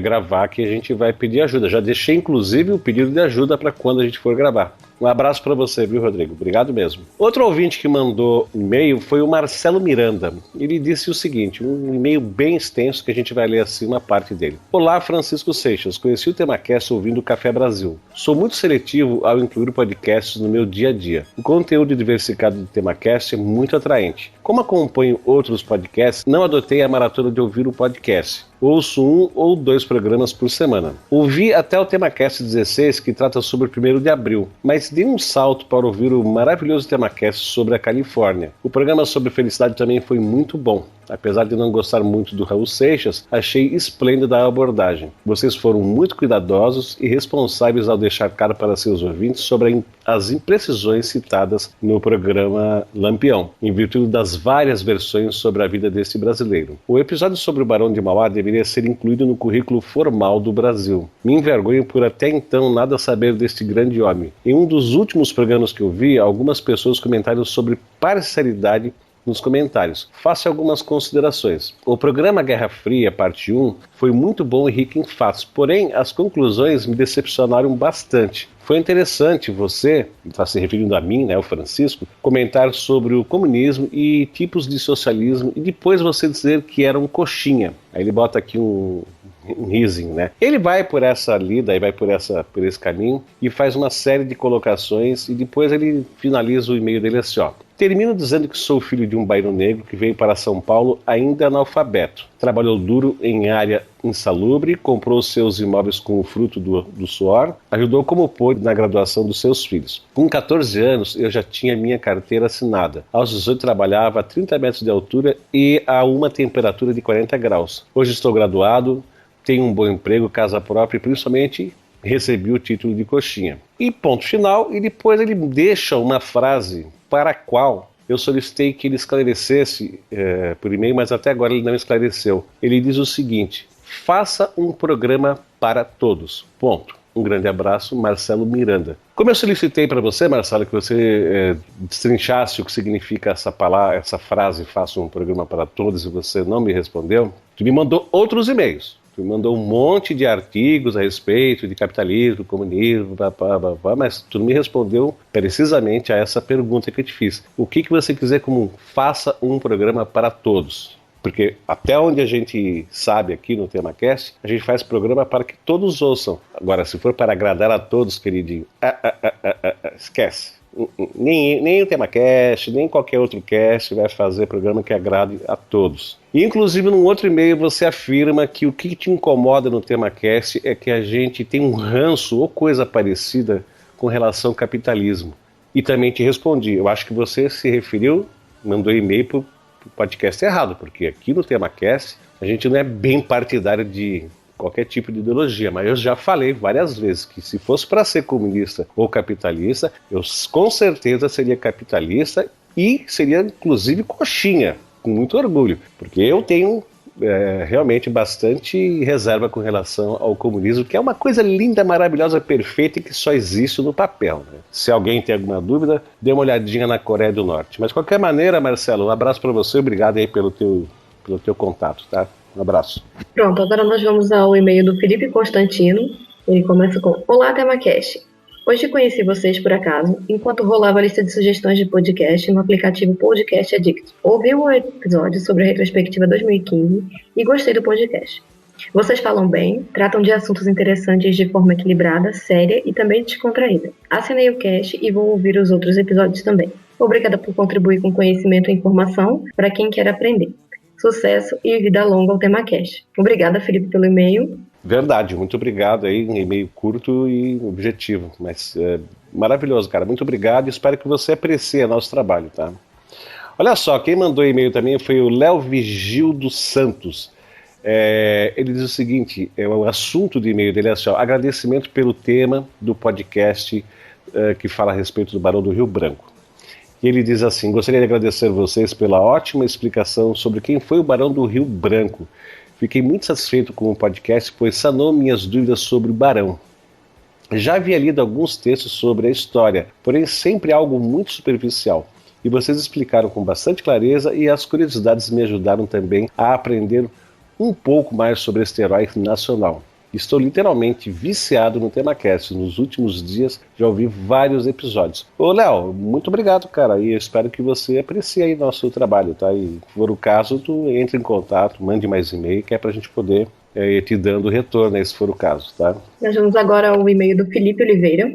gravar, que a gente vai pedir ajuda. Já deixei, inclusive, o pedido de ajuda para quando a gente for gravar. Um abraço para você, viu, Rodrigo? Obrigado mesmo. Outro ouvinte que mandou e-mail foi o Marcelo Miranda. Ele disse o seguinte, um e-mail bem extenso que a gente vai ler assim uma parte dele. Olá, Francisco Seixas. Conheci o TemaCast ouvindo o Café Brasil. Sou muito seletivo ao incluir podcasts no meu dia a dia. O conteúdo diversificado do TemaCast é muito atraente. Como acompanho outros podcasts, não adotei a maratona de ouvir o podcast. Ouço 1 ou 2 programas por semana. Ouvi até o TemaCast 16, que trata sobre o 1º de abril, mas dei um salto para ouvir o maravilhoso TemaCast sobre a Califórnia. O programa sobre felicidade também foi muito bom. Apesar de não gostar muito do Raul Seixas, achei esplêndida a abordagem. Vocês foram muito cuidadosos e responsáveis ao deixar claro para seus ouvintes sobre as imprecisões citadas no programa Lampião, em virtude das várias versões sobre a vida desse brasileiro. O episódio sobre o Barão de Mauá deveria ser incluído no currículo formal do Brasil. Me envergonho por até então nada saber deste grande homem. Em um dos últimos programas que eu vi, algumas pessoas comentaram sobre parcialidade nos comentários. Faço algumas considerações. O programa Guerra Fria, parte 1, foi muito bom e rico em fatos, porém as conclusões me decepcionaram bastante. Foi interessante você, está se referindo a mim, né, o Francisco, comentar sobre o comunismo e tipos de socialismo e depois você dizer que era um coxinha. Aí ele bota aqui um risinho, né? Ele vai por essa lida, vai por esse caminho e faz uma série de colocações e depois ele finaliza o e-mail dele assim, ó. Termino dizendo que sou filho de um bairro negro que veio para São Paulo ainda analfabeto. Trabalhou duro em área insalubre, comprou seus imóveis com o fruto do suor, ajudou como pôde na graduação dos seus filhos. Com 14 anos, eu já tinha minha carteira assinada. Aos 18, trabalhava a 30 metros de altura e a uma temperatura de 40 graus. Hoje estou graduado, tenho um bom emprego, casa própria e principalmente recebi o título de coxinha. E ponto final, e depois ele deixa uma frase para a qual eu solicitei que ele esclarecesse por e-mail, mas até agora ele não esclareceu. Ele diz o seguinte: faça um programa para todos. Ponto. Um grande abraço, Marcelo Miranda. Como eu solicitei para você, Marcelo, que você destrinchasse o que significa essa palavra, essa frase, faça um programa para todos, e você não me respondeu, tu me mandou outros e-mails. Tu mandou um monte de artigos a respeito de capitalismo, comunismo, mas tu não me respondeu precisamente a essa pergunta que eu te fiz. O que você quiser como faça um programa para todos? Porque até onde a gente sabe aqui no TemaCast, a gente faz programa para que todos ouçam. Agora, se for para agradar a todos, queridinho, esquece. Nem o TemaCast, nem qualquer outro cast vai fazer programa que agrade a todos. E, inclusive, num outro e-mail você afirma que o que te incomoda no TemaCast é que a gente tem um ranço ou coisa parecida com relação ao capitalismo. E também te respondi, eu acho que você se referiu, mandou e-mail para o podcast errado, porque aqui no TemaCast a gente não é bem partidário de qualquer tipo de ideologia, mas eu já falei várias vezes que se fosse para ser comunista ou capitalista, eu com certeza seria capitalista e seria inclusive coxinha, com muito orgulho, porque eu tenho realmente bastante reserva com relação ao comunismo, que é uma coisa linda, maravilhosa, perfeita e que só existe no papel, né? Se alguém tem alguma dúvida, dê uma olhadinha na Coreia do Norte. Mas de qualquer maneira, Marcelo, um abraço para você, obrigado aí pelo teu contato, tá? Um abraço. Pronto, agora nós vamos ao e-mail do Felipe Constantino. Ele começa com: Olá, TemaCast. Hoje conheci vocês por acaso, enquanto rolava a lista de sugestões de podcast no aplicativo Podcast Addict. Ouvi o episódio sobre a retrospectiva 2015 e gostei do podcast. Vocês falam bem, tratam de assuntos interessantes de forma equilibrada, séria e também descontraída. Assinei o cast e vou ouvir os outros episódios também. Obrigada por contribuir com conhecimento e informação para quem quer aprender. Sucesso e vida longa ao TemaCast. Obrigada, Felipe, pelo e-mail. Verdade, muito obrigado aí, um e-mail curto e objetivo, mas maravilhoso, cara, muito obrigado e espero que você aprecie nosso trabalho, tá? Olha só, quem mandou e-mail também foi o Léo Vigil dos Santos. Ele diz o seguinte, o assunto do e-mail dele é assim, ó, agradecimento pelo tema do podcast que fala a respeito do Barão do Rio Branco. E ele diz assim: gostaria de agradecer vocês pela ótima explicação sobre quem foi o Barão do Rio Branco. Fiquei muito satisfeito com o podcast, pois sanou minhas dúvidas sobre o Barão. Já havia lido alguns textos sobre a história, porém sempre algo muito superficial. E vocês explicaram com bastante clareza e as curiosidades me ajudaram também a aprender um pouco mais sobre este herói nacional. Estou literalmente viciado no TemaCast. Nos últimos dias já ouvi vários episódios. Ô Léo, muito obrigado, cara. E eu espero que você aprecie aí nosso trabalho, tá? E se for o caso, tu entre em contato, mande mais e-mail, que é pra gente poder ir te dando retorno aí, se for o caso, tá? Nós vamos agora ao e-mail do Felipe Oliveira.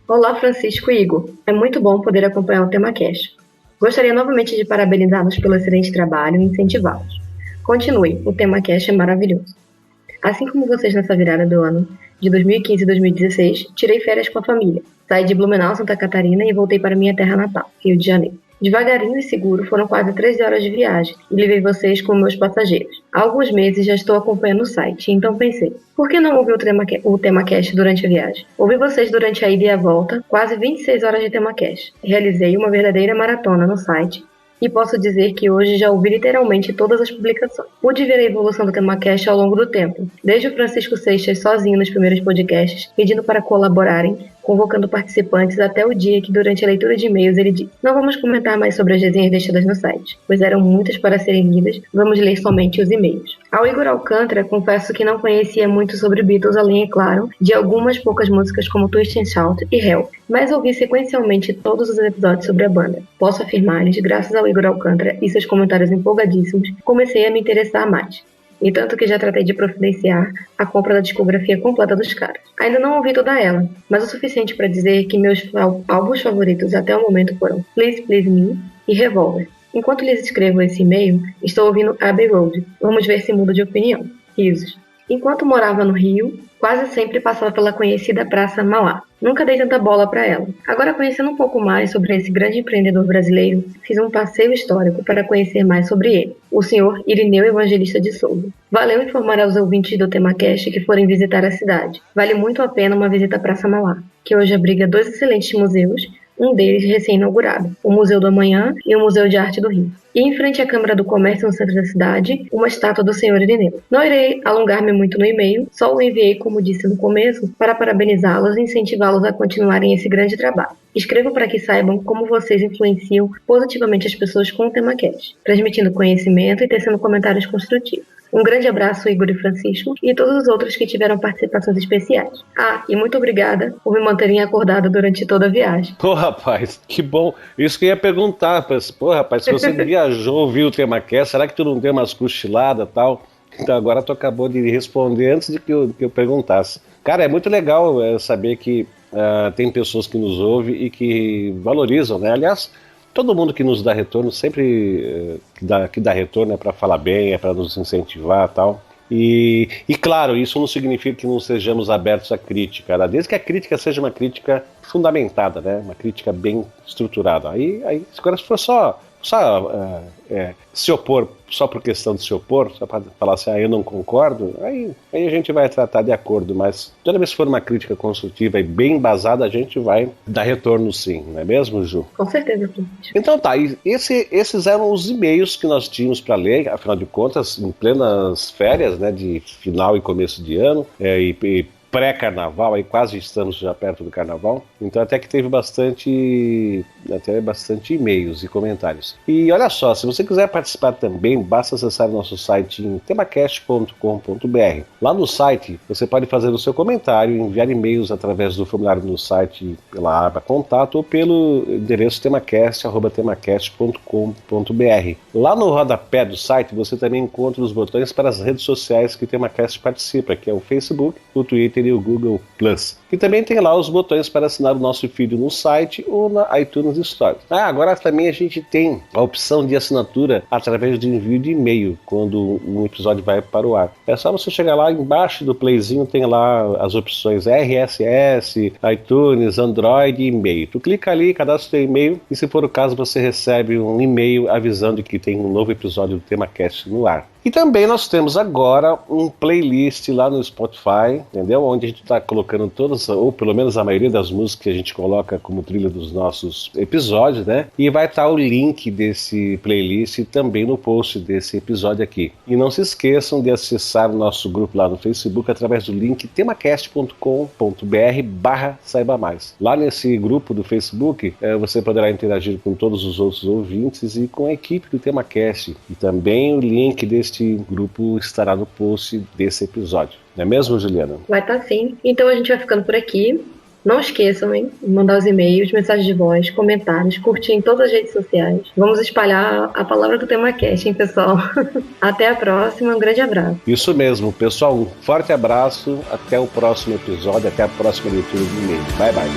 Olá, Francisco e Igor. É muito bom poder acompanhar o TemaCast. Gostaria novamente de parabenizá-los pelo excelente trabalho e incentivá-los. Continue, o TemaCast é maravilhoso. Assim como vocês nessa virada do ano de 2015 e 2016, tirei férias com a família. Saí de Blumenau, Santa Catarina e voltei para minha terra natal, Rio de Janeiro. Devagarinho e seguro, foram quase 13 horas de viagem e levei vocês como meus passageiros. Há alguns meses já estou acompanhando o site, então pensei, por que não ouvir o TemaCast durante a viagem? Ouvi vocês durante a ida e a volta, quase 26 horas de TemaCast. Realizei uma verdadeira maratona no site e posso dizer que hoje já ouvi literalmente todas as publicações. Pude ver a evolução do TemaCast ao longo do tempo, desde o Francisco Seixas sozinho nos primeiros podcasts, pedindo para colaborarem, convocando participantes até o dia que, durante a leitura de e-mails, ele disse: não vamos comentar mais sobre as resenhas deixadas no site, pois eram muitas para serem lidas, vamos ler somente os e-mails. Ao Igor Alcântara, confesso que não conhecia muito sobre Beatles, além, é claro, de algumas poucas músicas como Twist and Shout e Help, mas ouvi sequencialmente todos os episódios sobre a banda. Posso afirmar-lhes, graças ao Igor Alcântara e seus comentários empolgadíssimos, comecei a me interessar mais. E tanto que já tratei de providenciar a compra da discografia completa dos caras. Ainda não ouvi toda ela, mas o suficiente para dizer que meus álbuns favoritos até o momento foram Please Please Me e Revolver. Enquanto lhes escrevo esse e-mail, estou ouvindo Abbey Road. Vamos ver se mudo de opinião. Risos. Enquanto morava no Rio, quase sempre passava pela conhecida Praça Mauá. Nunca dei tanta bola para ela. Agora, conhecendo um pouco mais sobre esse grande empreendedor brasileiro, fiz um passeio histórico para conhecer mais sobre ele, o senhor Irineu Evangelista de Souza. Valeu informar aos ouvintes do TemaCast que forem visitar a cidade. Vale muito a pena uma visita à Praça Mauá, que hoje abriga 2 excelentes museus, um deles recém-inaugurado, o Museu do Amanhã e o Museu de Arte do Rio. E em frente à Câmara do Comércio, no centro da cidade, uma estátua do Senhor Irineu. Não irei alongar-me muito no e-mail, só o enviei, como disse no começo, para parabenizá-los e incentivá-los a continuarem esse grande trabalho. Escrevo para que saibam como vocês influenciam positivamente as pessoas com o TemaCast, transmitindo conhecimento e tecendo comentários construtivos. Um grande abraço, Igor e Francisco, e todos os outros que tiveram participações especiais. E muito obrigada por me manterem acordada durante toda a viagem. Rapaz, que bom. Isso que eu ia perguntar. Rapaz, se você viajou, viu o TemaCast, será que tu não deu umas cochiladas e tal? Então agora tu acabou de responder antes de que eu perguntasse. Cara, é muito legal saber que tem pessoas que nos ouvem e que valorizam, né? Aliás, todo mundo que nos dá retorno, sempre que dá retorno é para falar bem, é para nos incentivar e tal. E claro, isso não significa que não sejamos abertos à crítica, né? Desde que a crítica seja uma crítica fundamentada, né? Uma crítica bem estruturada. Aí agora, se for só se opor só por questão de se opor, só para falar assim, eu não concordo, aí a gente vai tratar de acordo, mas toda vez que for uma crítica construtiva e bem embasada, a gente vai dar retorno sim, não é mesmo, Ju? Com certeza. Então tá, esses eram os e-mails que nós tínhamos para ler, afinal de contas, em plenas férias, né, de final e começo de ano, e pré-carnaval, aí quase estamos já perto do carnaval, então até que teve bastante e-mails e comentários. E olha só, se você quiser participar também, basta acessar o nosso site em temacast.com.br. Lá no site, você pode fazer o seu comentário, enviar e-mails através do formulário no site, pela aba contato ou pelo endereço temacast@temacast.com.br. Lá no rodapé do site, você também encontra os botões para as redes sociais que o Temacast participa, que é o Facebook, o Twitter e o Google+. E também tem lá os botões para assinar o nosso feed no site ou na iTunes Store. Agora também a gente tem a opção de assinatura através do envio de e-mail, quando um episódio vai para o ar. É só você chegar lá, embaixo do playzinho tem lá as opções RSS, iTunes, Android e e-mail. Tu clica ali, cadastra o teu e-mail e, se for o caso, você recebe um e-mail avisando que tem um novo episódio do TemaCast no ar. E também nós temos agora um playlist lá no Spotify, entendeu? Onde a gente está colocando todas, ou pelo menos a maioria das músicas que a gente coloca como trilha dos nossos episódios, né? E vai estar o link desse playlist também no post desse episódio aqui. E não se esqueçam de acessar o nosso grupo lá no Facebook através do link temacast.com.br/saibamais. Lá nesse grupo do Facebook, você poderá interagir com todos os outros ouvintes e com a equipe do TemaCast. E também o link deste grupo estará no post desse episódio. Não é mesmo, Juliana? Vai estar sim. Então a gente vai ficando por aqui. Não esqueçam, hein? De mandar os e-mails, mensagens de voz, comentários, curtir em todas as redes sociais. Vamos espalhar a palavra do TemaCast, hein, pessoal? Até a próxima, um grande abraço. Isso mesmo, pessoal. Um forte abraço. Até o próximo episódio, até a próxima leitura do e-mail. Bye, bye.